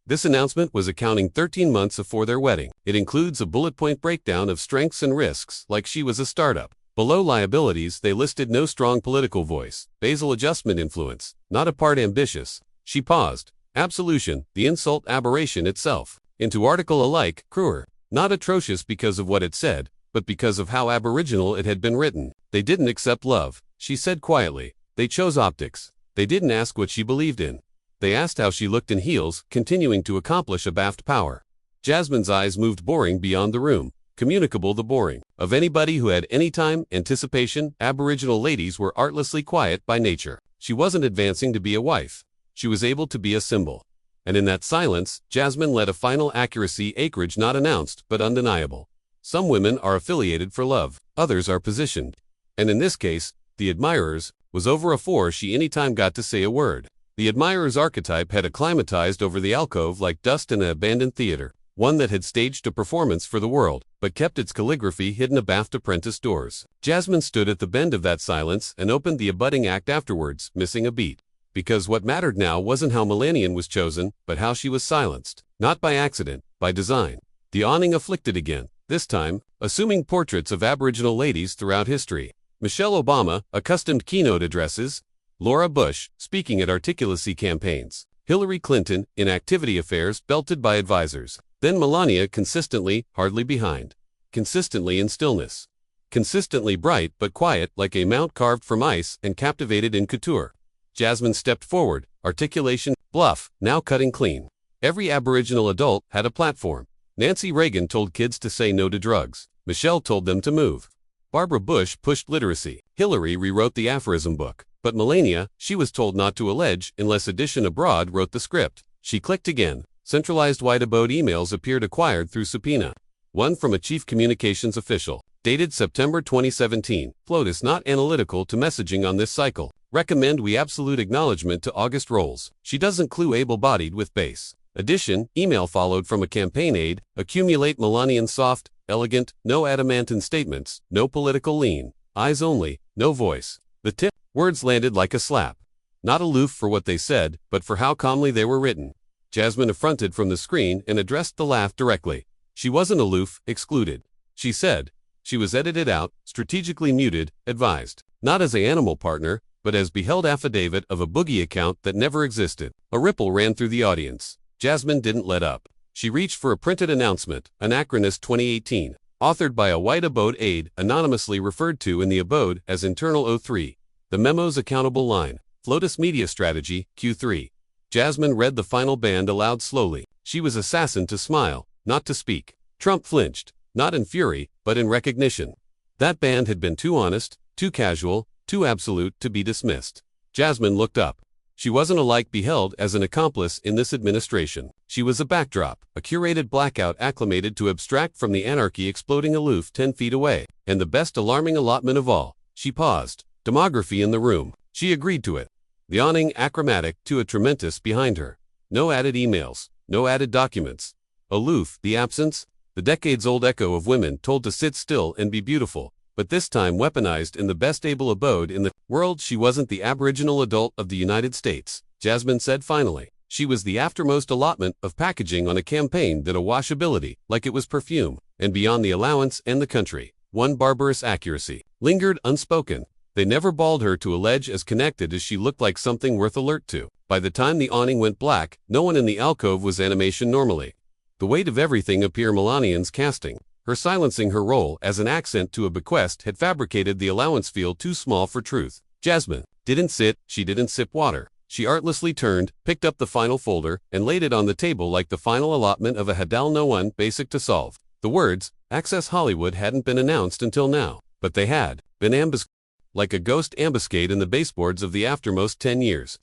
This announcement was accounting 13 months before their wedding. It includes a bullet point breakdown of strengths and risks, like she was a startup. Below liabilities, they listed no strong political voice, basal adjustment influence, not a part ambitious. She paused. Absolution, the insult aberration itself. Into article alike, cruer. Not atrocious because of what it said, but because of how aboriginal it had been written. They didn't accept love, she said quietly. They chose optics. They didn't ask what she believed in. They asked how she looked in heels, continuing to accomplish abaft power. Jasmine's eyes moved boring beyond the room, communicable the boring. Of anybody who had any time, anticipation, Aboriginal ladies were artlessly quiet by nature. She wasn't advancing to be a wife. She was able to be a symbol. And in that silence, Jasmine led a final accuracy acreage not announced, but undeniable. Some women are affiliated for love, others are positioned. And in this case, the admirers, was over afore she any time got to say a word. The admirer's archetype had acclimatized over the alcove like dust in an abandoned theater. one that had staged a performance for the world, but kept its calligraphy hidden abaft apprentice doors. Jasmine stood at the bend of that silence and opened the abutting act afterwards, missing a beat. Because what mattered now wasn't how Melanian was chosen, but how she was silenced. Not by accident, by design. The awning afflicted again, this time, assuming portraits of Aboriginal ladies throughout history. Michelle Obama, accustomed keynote addresses. Laura Bush, speaking at articulacy campaigns. Hillary Clinton, in activity affairs belted by advisors. Then Melania consistently, hardly behind. Consistently in stillness. Consistently bright but quiet like a mount carved from ice and captivated in couture. Jasmine stepped forward, articulation, bluff, now cutting clean. Every Aboriginal adult had a platform. Nancy Reagan told kids to say no to drugs. Michelle told them to move. Barbara Bush pushed literacy. Hillary rewrote the aphorism book. But Melania, she was told not to allege unless Edition Abroad wrote the script. She clicked again. Centralized white abode emails appeared acquired through subpoena. One from a chief communications official. Dated September 2017. Float is not analytical to messaging on this cycle. Recommend we absolute acknowledgement to August Rolls. She doesn't clue able-bodied with base. Addition, email followed from a campaign aide. Accumulate Melanian soft, elegant, no adamantine statements, no political lean. Eyes only, no voice. The tip, words landed like a slap. Not aloof for what they said, but for how calmly they were written. Jasmine affronted from the screen and addressed the laugh directly. She wasn't aloof, excluded. She said. She was edited out, strategically muted, advised. Not as an animal partner, but as beheld affidavit of a boogie account that never existed. A ripple ran through the audience. Jasmine didn't let up. She reached for a printed announcement, Anachronist 2018, authored by a white abode aide, anonymously referred to in the abode as Internal 03. The memo's accountable line, Flotus Media Strategy, Q3. Jasmine read the final band aloud slowly. She was assassin to smile, not to speak. Trump flinched, not in fury, but in recognition. That band had been too honest, too casual, too absolute to be dismissed. Jasmine looked up. She wasn't alike beheld as an accomplice in this administration. She was a backdrop, a curated blackout acclimated to abstract from the anarchy exploding aloof 10 feet away. And the best alarming allotment of all. She paused. Demography in the room. She agreed to it. The awning achromatic to a tremendous behind her. No added emails, no added documents. Aloof, the absence, the decades-old echo of women told to sit still and be beautiful, but this time weaponized in the best able abode in the world. She wasn't the Aboriginal adult of the United States, Jasmine said finally. She was the aftermost allotment of packaging on a campaign that a washability, like it was perfume, and beyond the allowance and the country. One barbarous accuracy lingered unspoken. They never balled her to allege as connected as she looked like something worth alert to. By the time the awning went black, no one in the alcove was animation normally. The weight of everything appear Melanian's casting. Her silencing her role as an accent to a bequest had fabricated the allowance field too small for truth. Jasmine didn't sit, she didn't sip water. She artlessly turned, picked up the final folder, and laid it on the table like the final allotment of a Hadal No one basic to solve. The words, Access Hollywood hadn't been announced until now, but they had been ambuscaded. Like a ghost ambuscade in the baseboards of the aftermost 10 years.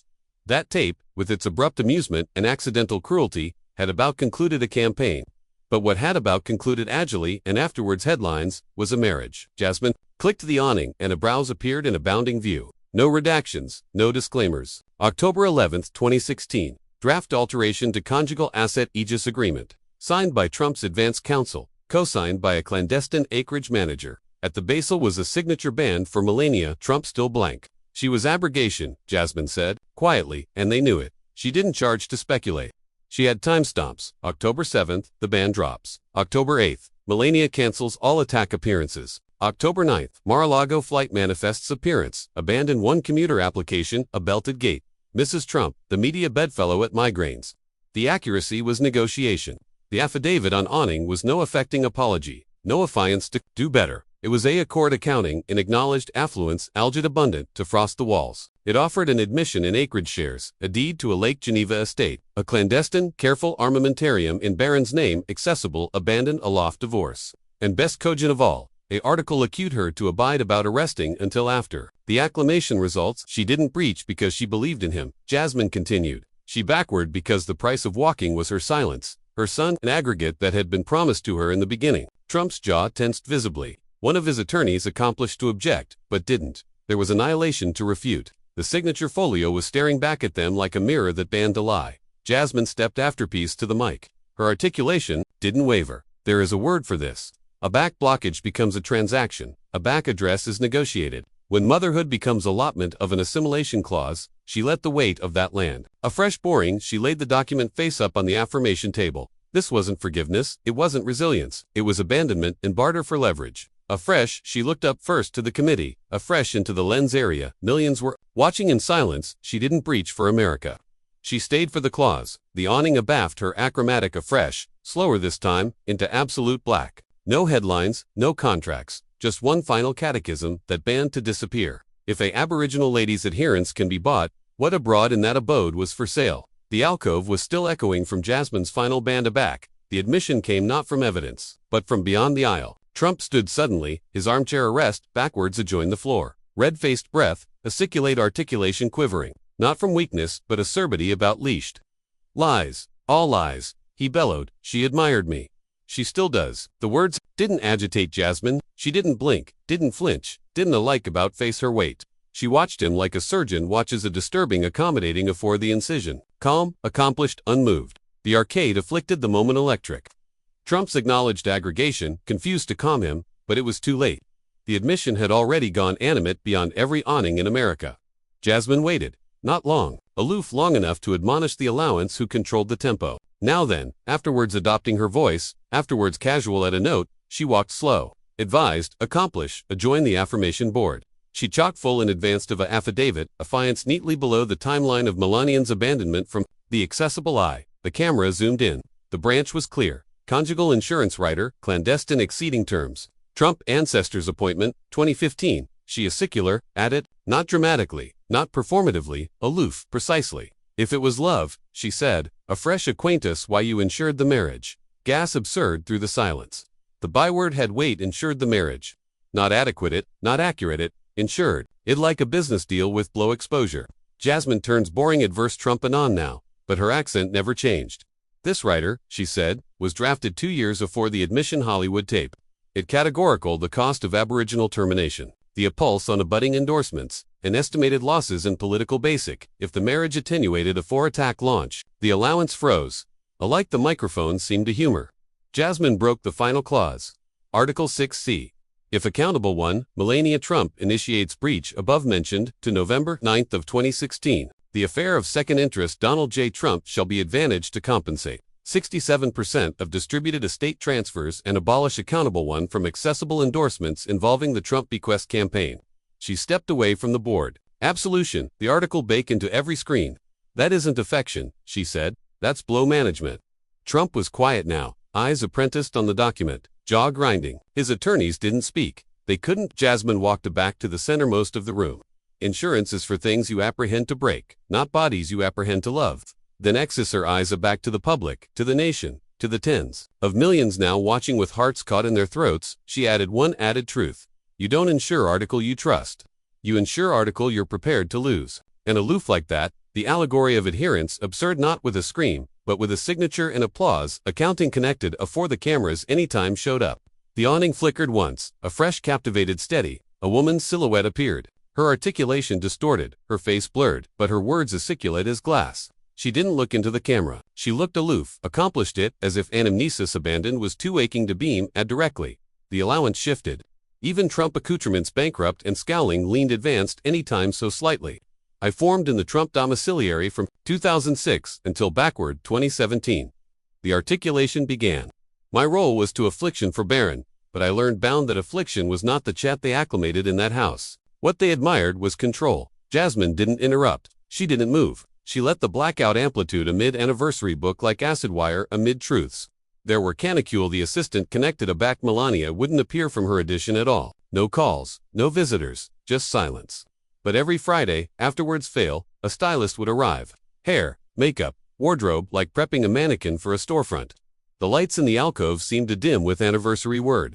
That tape, with its abrupt amusement and accidental cruelty, had about concluded a campaign. But what had about concluded agilely and afterwards headlines, was a marriage. Jasmine clicked the awning and a browse appeared in abounding view. No redactions, no disclaimers. October 11, 2016. Draft alteration to conjugal asset aegis agreement. Signed by Trump's advance counsel, co-signed by a clandestine acreage manager. At the basal was a signature band for Melania, Trump still blank. She was abrogation, Jasmine said, quietly, and they knew it. She didn't charge to speculate. She had timestamps. October 7th, the band drops. October 8th, Melania cancels all attack appearances. October 9th, Mar-a-Lago flight manifests appearance. Abandon one commuter application, a belted gate. Mrs. Trump, the media bedfellow at migraines. The accuracy was negotiation. The affidavit on awning was no affecting apology, no affiance to do better. It was a accord accounting in acknowledged affluence, algid abundant, to frost the walls. It offered an admission in acreage shares, a deed to a Lake Geneva estate, a clandestine, careful armamentarium in Baron's name, accessible, abandoned, aloft divorce. And best cogent of all, a article acute her to abide about arresting until after. The acclamation results, she didn't breach because she believed in him, Jasmine continued. She backward because the price of walking was her silence, her son, an aggregate that had been promised to her in the beginning. Trump's jaw tensed visibly. One of his attorneys accomplished to object, but didn't. There was annihilation to refute. The signature folio was staring back at them like a mirror that banned a lie. Jasmine stepped afterpiece to the mic. Her articulation, didn't waver. There is a word for this. A back blockage becomes a transaction. A back address is negotiated. When motherhood becomes allotment of an assimilation clause, she let the weight of that land. A fresh boring, she laid the document face up on the affirmation table. This wasn't forgiveness, it wasn't resilience, it was abandonment in barter for leverage. Afresh, she looked up first to the committee, afresh into the lens area. Millions were watching in silence. She didn't breach for America. She stayed for the clause. The awning abaft her achromatic afresh, slower this time, into absolute black. No headlines, no contracts, just one final catechism that banned to disappear. If a Aboriginal lady's adherence can be bought, what abroad in that abode was for sale? The alcove was still echoing from Jasmine's final band aback. The admission came not from evidence, but from beyond the aisle. Trump stood suddenly, his armchair arrest backwards adjoined the floor. Red-faced breath, aciculate articulation quivering. Not from weakness, but acerbity about leashed. Lies, all lies, he bellowed. She admired me. She still does. The words didn't agitate Jasmine. She didn't blink, didn't flinch, didn't alike about face her weight. She watched him like a surgeon watches a disturbing accommodating afore the incision. Calm, accomplished, unmoved. The arcade afflicted the moment electric. Trump's acknowledged aggregation confused to calm him, but it was too late. The admission had already gone animate beyond every awning in America. Jasmine waited. Not long, aloof long enough to admonish the allowance who controlled the tempo. Now then, afterwards adopting her voice, afterwards casual at a note, she walked slow. Advised, accomplish, adjoin the affirmation board. She chock full and advanced of a affidavit, affiance neatly below the timeline of Melanian's abandonment from the accessible eye. The camera zoomed in. The branch was clear. Conjugal insurance writer, clandestine exceeding terms. Trump ancestors appointment, 2015. She is secular, at it, not dramatically, not performatively, aloof, precisely. If it was love, she said, a fresh acquaintance why you insured the marriage. Gas absurd through the silence. The byword had weight insured the marriage. Not adequate it, not accurate it, insured. It like a business deal with blow exposure. Jasmine turns boring adverse Trump and on now, but her accent never changed. This writer, she said, was drafted 2 years afore the admission Hollywood tape. It categorical the cost of Aboriginal termination. The appulse on abutting endorsements, and estimated losses in political basic, if the marriage attenuated afore attack launch. The allowance froze. Alike the microphone seemed to humor. Jasmine broke the final clause. Article 6C. If accountable 1, Melania Trump initiates breach above mentioned to November 9th of 2016. The affair of second interest Donald J. Trump shall be advantaged to compensate 67% of distributed estate transfers and abolish accountable 1 from accessible endorsements involving the Trump bequest campaign. She stepped away from the board. Absolution, the article bake into every screen. That isn't affection, she said. That's blow management. Trump was quiet now, eyes apprenticed on the document, jaw grinding. His attorneys didn't speak. They couldn't. Jasmine walked back to the centermost of the room. Insurance is for things you apprehend to break, not bodies you apprehend to love. Then exits her eyes back to the public, to the nation, to the tens of millions now watching with hearts caught in their throats. She added one added truth. You don't insure article you trust. You insure article you're prepared to lose. And aloof like that, the allegory of adherence absurd not with a scream, but with a signature and applause, accounting connected afore the cameras any time showed up. The awning flickered once, a fresh captivated steady, a woman's silhouette appeared. Her articulation distorted, her face blurred, but her words aciculate as glass. She didn't look into the camera. She looked aloof, accomplished it as if anamnesis abandoned was too aching to beam at directly. The allowance shifted. Even Trump accoutrements bankrupt and scowling leaned advanced any time so slightly. I formed in the Trump domiciliary from 2006 until backward 2017. The articulation began. My role was to affliction for Barron, but I learned bound that affliction was not the chat they acclimated in that house. What they admired was control. Jasmine didn't interrupt. She didn't move. She let the blackout amplitude amid anniversary book like acid wire amid truths. There were canicule the assistant connected a back Melania wouldn't appear from her edition at all. No calls, no visitors, just silence. But every Friday, afterwards fail, a stylist would arrive. Hair, makeup, wardrobe like prepping a mannequin for a storefront. The lights in the alcove seemed to dim with anniversary word.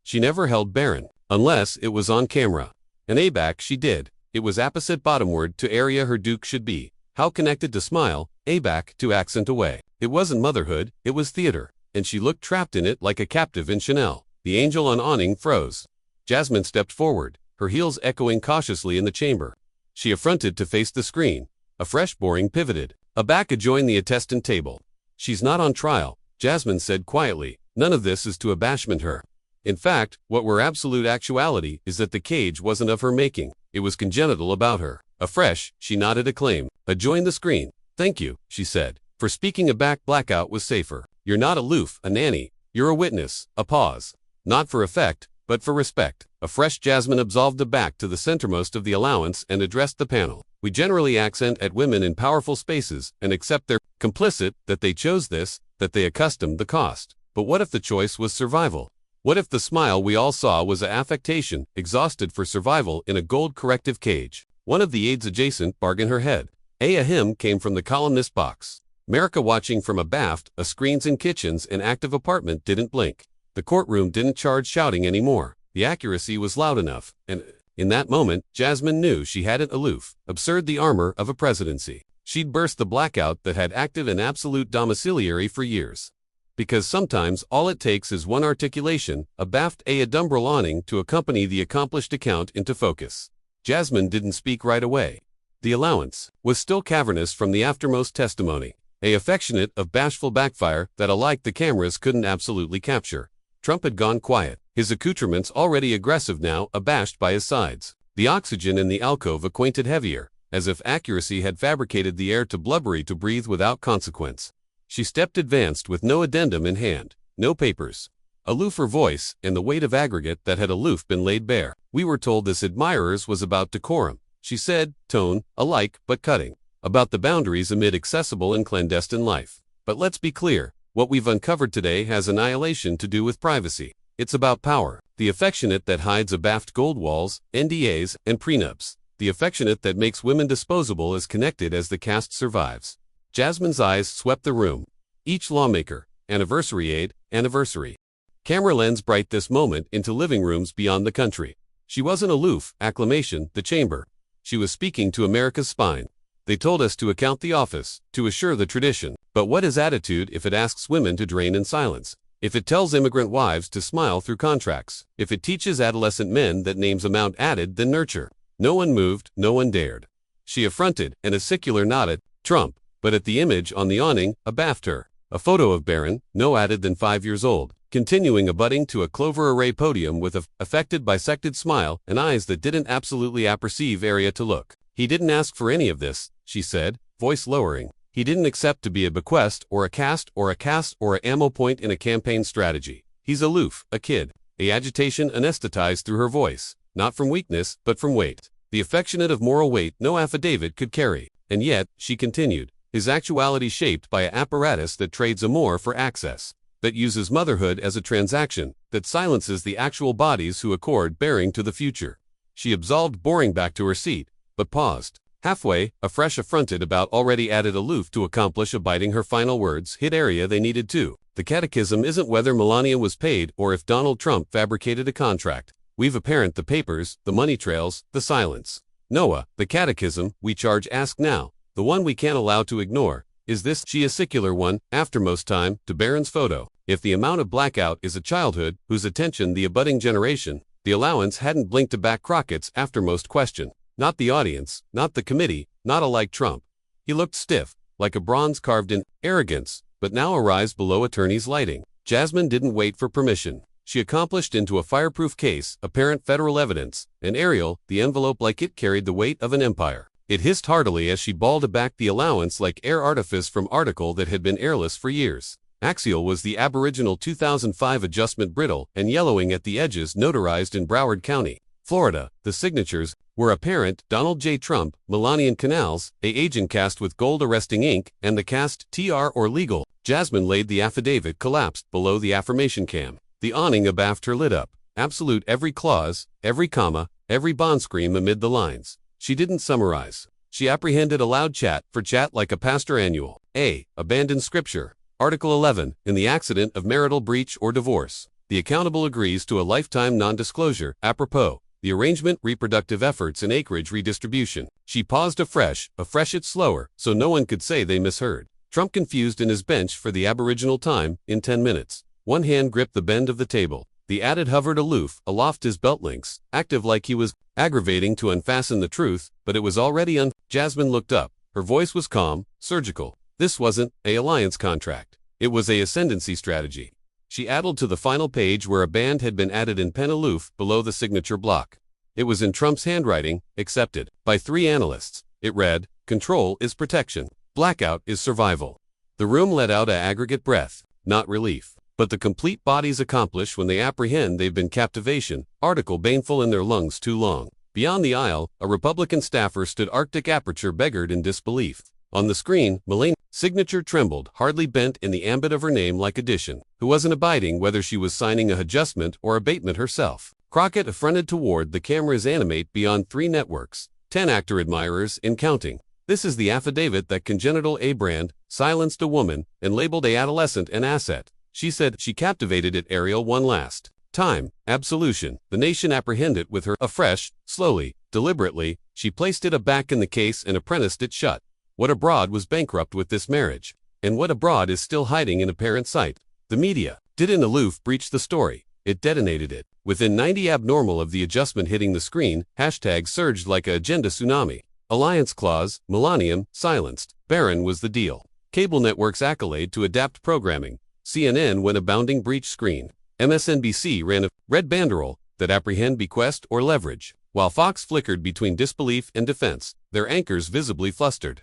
She never held Barron, unless it was on camera. An ABAC she did. It was apposite bottomward to area her duke should be. How connected to smile, ABAC to accent away. It wasn't motherhood, it was theater, and she looked trapped in it like a captive in Chanel. The angel on awning froze. Jasmine stepped forward, her heels echoing cautiously in the chamber. She affronted to face the screen. A fresh boring pivoted. ABAC adjoined the attestant table. She's not on trial. Jasmine said quietly. None of this is to abashment her. In fact, what were absolute actuality is that the cage wasn't of her making. It was congenital about her. Afresh, she nodded acclaim. Join the screen. Thank you, she said. For speaking a blackout was safer. You're not aloof, a nanny. You're a witness. A pause. Not for effect, but for respect. Afresh, Jasmine absolved the back to the centermost of the allowance and addressed the panel. We generally accent at women in powerful spaces and accept they're complicit, that they chose this, that they accustomed the cost. But what if the choice was survival? What if the smile we all saw was a affectation, exhausted for survival in a gold corrective cage? One of the aides adjacent bargained her head. A hymn came from the columnist box. America watching from a baft, a screens and kitchens and active apartment didn't blink. The courtroom didn't charge shouting anymore. The accuracy was loud enough, and in that moment, Jasmine knew she hadn't aloof, absurd the armor of a presidency. She'd burst the blackout that had acted an absolute domiciliary for years. Because sometimes all it takes is one articulation, a baft a dumbrel awning to accompany the accomplished account into focus. Jasmine didn't speak right away. The allowance was still cavernous from the aftermost testimony, a affectionate of bashful backfire that alike the cameras couldn't absolutely capture. Trump had gone quiet, his accoutrements already aggressive now abashed by his sides. The oxygen in the alcove acquainted heavier, as if accuracy had fabricated the air too blubbery to breathe without consequence. She stepped advanced with no addendum in hand, no papers. Aloofer voice, and the weight of aggregate that had aloof been laid bare. We were told this admirers was about decorum, she said, tone, alike but cutting, about the boundaries amid accessible and clandestine life. But let's be clear, what we've uncovered today has annihilation to do with privacy. It's about power, the affectionate that hides abaft gold walls, NDAs, and prenups, the affectionate that makes women disposable as connected as the cast survives. Jasmine's eyes swept the room. Each lawmaker, anniversary aide, anniversary. Camera lens bright this moment into living rooms beyond the country. She wasn't aloof, acclamation, the chamber. She was speaking to America's spine. They told us to account the office, to assure the tradition. But what is attitude if it asks women to drain in silence? If it tells immigrant wives to smile through contracts? If it teaches adolescent men that names amount added than nurture? No one moved, no one dared. She affronted, and a secular nodded, Trump, but at the image on the awning, abaft her. A photo of Barron, no added than 5 years old, continuing abutting to a clover array podium with a affected bisected smile and eyes that didn't absolutely apperceive area to look. He didn't ask for any of this, she said, voice lowering. He didn't accept to be a bequest or a cast or a ammo point in a campaign strategy. He's aloof, a kid. A agitation anesthetized through her voice, not from weakness, but from weight. The affectionate of moral weight no affidavit could carry. And yet, she continued, his actuality shaped by an apparatus that trades amour for access, that uses motherhood as a transaction, that silences the actual bodies who accord bearing to the future. She absolved boring back to her seat, but paused. Halfway, afresh affronted about already added aloof to accomplish abiding her final words, hit area they needed to. The catechism isn't whether Melania was paid or if Donald Trump fabricated a contract. We've apparent the papers, the money trails, the silence. Noah, the catechism, we charge ask now, the one we can't allow to ignore, is this she a secular one, aftermost time, to Barron's photo. If the amount of blackout is a childhood, whose attention the abutting generation, the allowance hadn't blinked to back Crockett's aftermost question. Not the audience, not the committee, not alike Trump. He looked stiff, like a bronze carved in arrogance, but now a rise below attorney's lighting. Jasmine didn't wait for permission. She accomplished into a fireproof case, apparent federal evidence, and Ariel, the envelope like it carried the weight of an empire. It hissed heartily as she balled back the allowance like air artifice from article that had been airless for years. Axial was the aboriginal 2005 adjustment brittle and yellowing at the edges notarized in Broward County, Florida. The signatures were apparent Donald J. Trump, Melanian Canals, a agent cast with gold arresting ink, and the cast TR or legal. Jasmine laid the affidavit collapsed below the affirmation cam. The awning abaft her lit up. Absolute every clause, every comma, every bond scream amid the lines. She didn't summarize. She apprehended a loud chat for chat like a pastor annual. A. Abandoned scripture. Article 11. In the accident of marital breach or divorce, the accountable agrees to a lifetime non-disclosure, apropos, the arrangement, reproductive efforts and acreage redistribution. She paused afresh it slower, so no one could say they misheard. Trump confused in his bench for the aboriginal time, in 10 minutes. One hand gripped the bend of the table. The added hovered aloof, aloft his belt links, active like he was aggravating to unfasten the truth, but it was already Jasmine looked up. Her voice was calm, surgical. This wasn't an alliance contract. It was a ascendancy strategy. She added to the final page where a band had been added in pen aloof below the signature block. It was in Trump's handwriting, accepted by 3 analysts. It read, "Control is protection. Blackout is survival." The room let out an aggregate breath, not relief. But the complete bodies accomplish when they apprehend they've been captivation, article baneful in their lungs too long. Beyond the aisle, a Republican staffer stood Arctic aperture beggared in disbelief. On the screen, Melania's signature trembled, hardly bent in the ambit of her name like addition, who wasn't abiding whether she was signing a adjustment or abatement herself. Crockett affronted toward the camera's animate beyond 3 networks, 10 actor admirers in counting. This is the affidavit that congenital A-brand silenced a woman and labeled a adolescent an asset. She said she captivated it Ariel one last time. Absolution. The nation apprehended with her afresh, slowly, deliberately. She placed it aback in the case and apprenticed it shut. What abroad was bankrupt with this marriage? And what abroad is still hiding in apparent sight? The media did an aloof breach the story. It detonated it. Within 90 abnormal of the adjustment hitting the screen, hashtag surged like a agenda tsunami. Alliance clause, Millennium, silenced. Barren was the deal. Cable networks accolade to adapt programming. CNN went a bounding breach screen. MSNBC ran a red banderole that apprehend bequest or leverage, while Fox flickered between disbelief and defense, their anchors visibly flustered.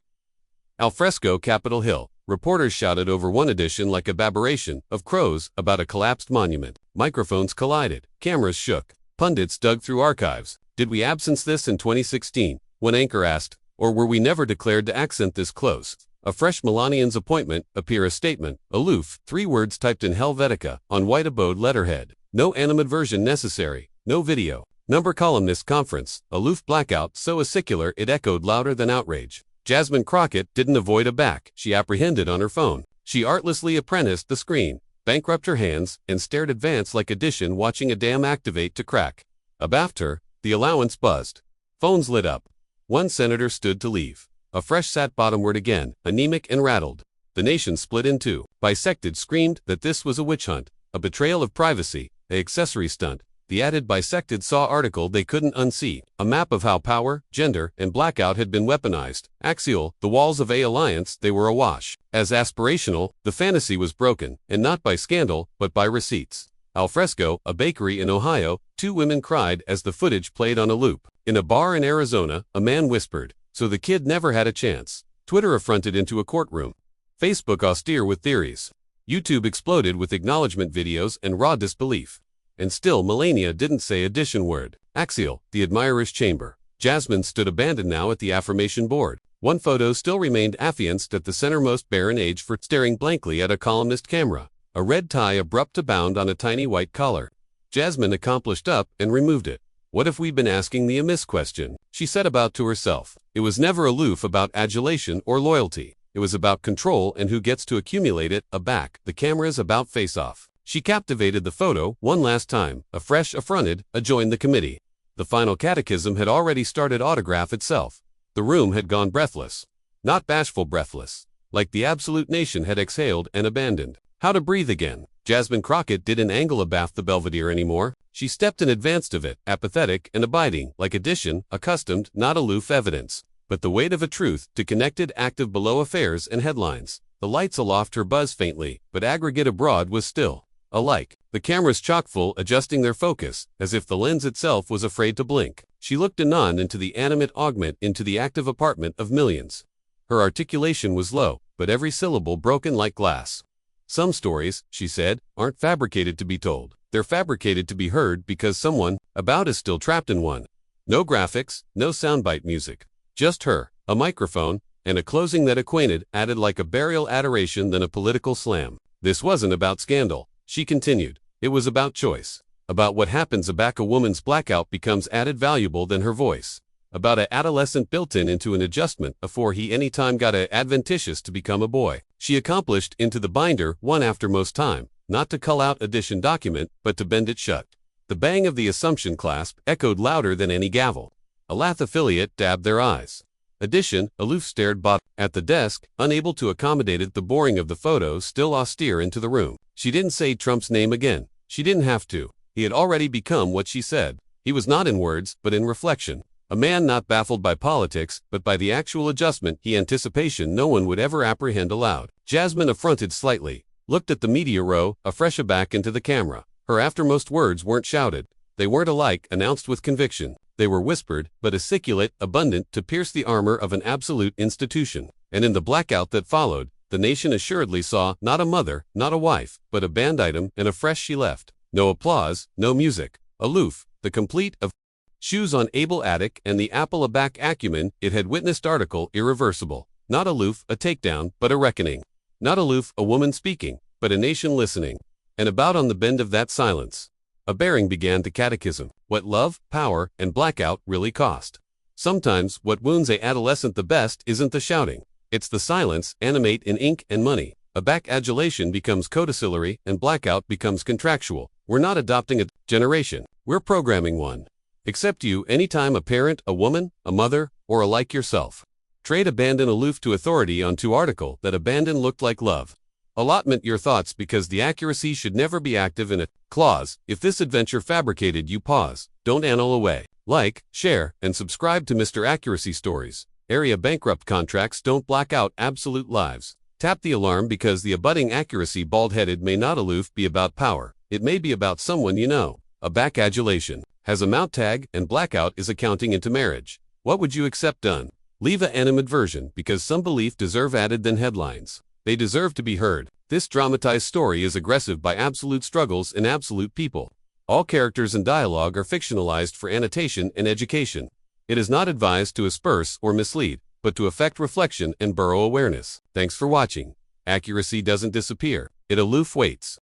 Alfresco Capitol Hill. Reporters shouted over one edition like a baberation of crows about a collapsed monument. Microphones collided. Cameras shook. Pundits dug through archives. Did we absence this in 2016? One anchor asked. Or were we never declared to accent this close? A fresh Melanian's appointment, appear a statement, aloof, 3 words typed in Helvetica, on white abode letterhead. No animadversion necessary, no video. Number columnist conference, aloof blackout so acicular it echoed louder than outrage. Jasmine Crockett didn't avoid a back, she apprehended on her phone. She artlessly apprenticed the screen, bankrupt her hands, and stared advance like addition watching a dam activate to crack. Abaft her, the allowance buzzed. Phones lit up. One senator stood to leave. A fresh sat bottomward again, anemic and rattled. The nation split in 2. Bisected screamed that this was a witch hunt, a betrayal of privacy, an accessory stunt. The added bisected saw article they couldn't unsee, a map of how power, gender, and blackout had been weaponized. Axial, the walls of a alliance, they were awash. As aspirational, the fantasy was broken, and not by scandal, but by receipts. Alfresco, a bakery in Ohio, 2 women cried as the footage played on a loop. In a bar in Arizona, a man whispered, "So the kid never had a chance." Twitter affronted into a courtroom. Facebook austere with theories. YouTube exploded with acknowledgement videos and raw disbelief. And still Melania didn't say addition word. Axial, the admirer's chamber. Jasmine stood abandoned now at the affirmation board. One photo still remained affianced at the centermost barren age for staring blankly at a columnist camera. A red tie abrupt to bound on a tiny white collar. Jasmine accomplished up and removed it. What if we'd been asking the amiss question? She said about to herself. It was never aloof about adulation or loyalty. It was about control and who gets to accumulate it, aback, the camera's about face-off. She captivated the photo one last time, afresh affronted, adjoined the committee. The final catechism had already started autograph itself. The room had gone breathless. Not bashful breathless. Like the absolute nation had exhaled and abandoned. How to breathe again. Jasmine Crockett didn't angle abaft the belvedere anymore. She stepped in advance of it, apathetic and abiding, like addition, accustomed, not aloof evidence. But the weight of a truth to connected active below affairs and headlines. The lights aloft her buzz faintly, but aggregate abroad was still. Alike, the cameras chock-full adjusting their focus, as if the lens itself was afraid to blink. She looked anon into the animate augment into the active apartment of millions. Her articulation was low, but every syllable broken like glass. Some stories, she said, aren't fabricated to be told. They're fabricated to be heard because someone, about is still trapped in one. No graphics, no soundbite music. Just her, a microphone, and a closing that acquainted, added like a burial adoration than a political slam. This wasn't about scandal. She continued. It was about choice. About what happens aback a woman's blackout becomes added valuable than her voice. About a adolescent built-in into an adjustment afore he any time got a adventitious to become a boy. She accomplished into the binder one after most time, not to cull out addition document, but to bend it shut. The bang of the assumption clasp echoed louder than any gavel. A Lath affiliate dabbed their eyes. Addition, aloof stared at the desk, unable to accommodate it the boring of the photos still austere into the room. She didn't say Trump's name again. She didn't have to. He had already become what she said. He was not in words, but in reflection. A man not baffled by politics, but by the actual adjustment he anticipation no one would ever apprehend aloud. Jasmine affronted slightly. looked at the media row, afresh aback into the camera. Her aftermost words weren't shouted. They weren't alike, announced with conviction. They were whispered, but articulate, abundant, to pierce the armor of an absolute institution. And in the blackout that followed, the nation assuredly saw not a mother, not a wife, but a banned item, and afresh she left. No applause, no music. Aloof, the complete of shoes on able attic and the apple aback acumen it had witnessed article irreversible. Not aloof, a takedown, but a reckoning. Not aloof, a woman speaking, but a nation listening. And about on the bend of that silence, a bearing began to catechism. What love, power, and blackout really cost. Sometimes what wounds a adolescent the best isn't the shouting. It's the silence, animate in ink and money. A back adulation becomes codicillary and blackout becomes contractual. We're not adopting a generation. We're programming one. Accept you anytime a parent, a woman, a mother, or alike yourself. Trade abandon aloof to authority on to article that abandon looked like love. Allotment your thoughts because the accuracy should never be active in a clause. If this adventure fabricated you pause. Don't annul away. Like, share, and subscribe to Mr. Accuracy Stories. Area bankrupt contracts don't black out absolute lives. Tap the alarm because the abutting accuracy bald-headed may not aloof be about power. It may be about someone you know. A back adulation has a mount tag and blackout is accounting into marriage. What would you accept done? Leave a animadversion because some belief deserve added than headlines. They deserve to be heard. This dramatized story is aggressive by absolute struggles and absolute people. All characters and dialogue are fictionalized for annotation and education. It is not advised to asperse or mislead, but to affect reflection and burrow awareness. Thanks for watching. Accuracy doesn't disappear. It aloof waits.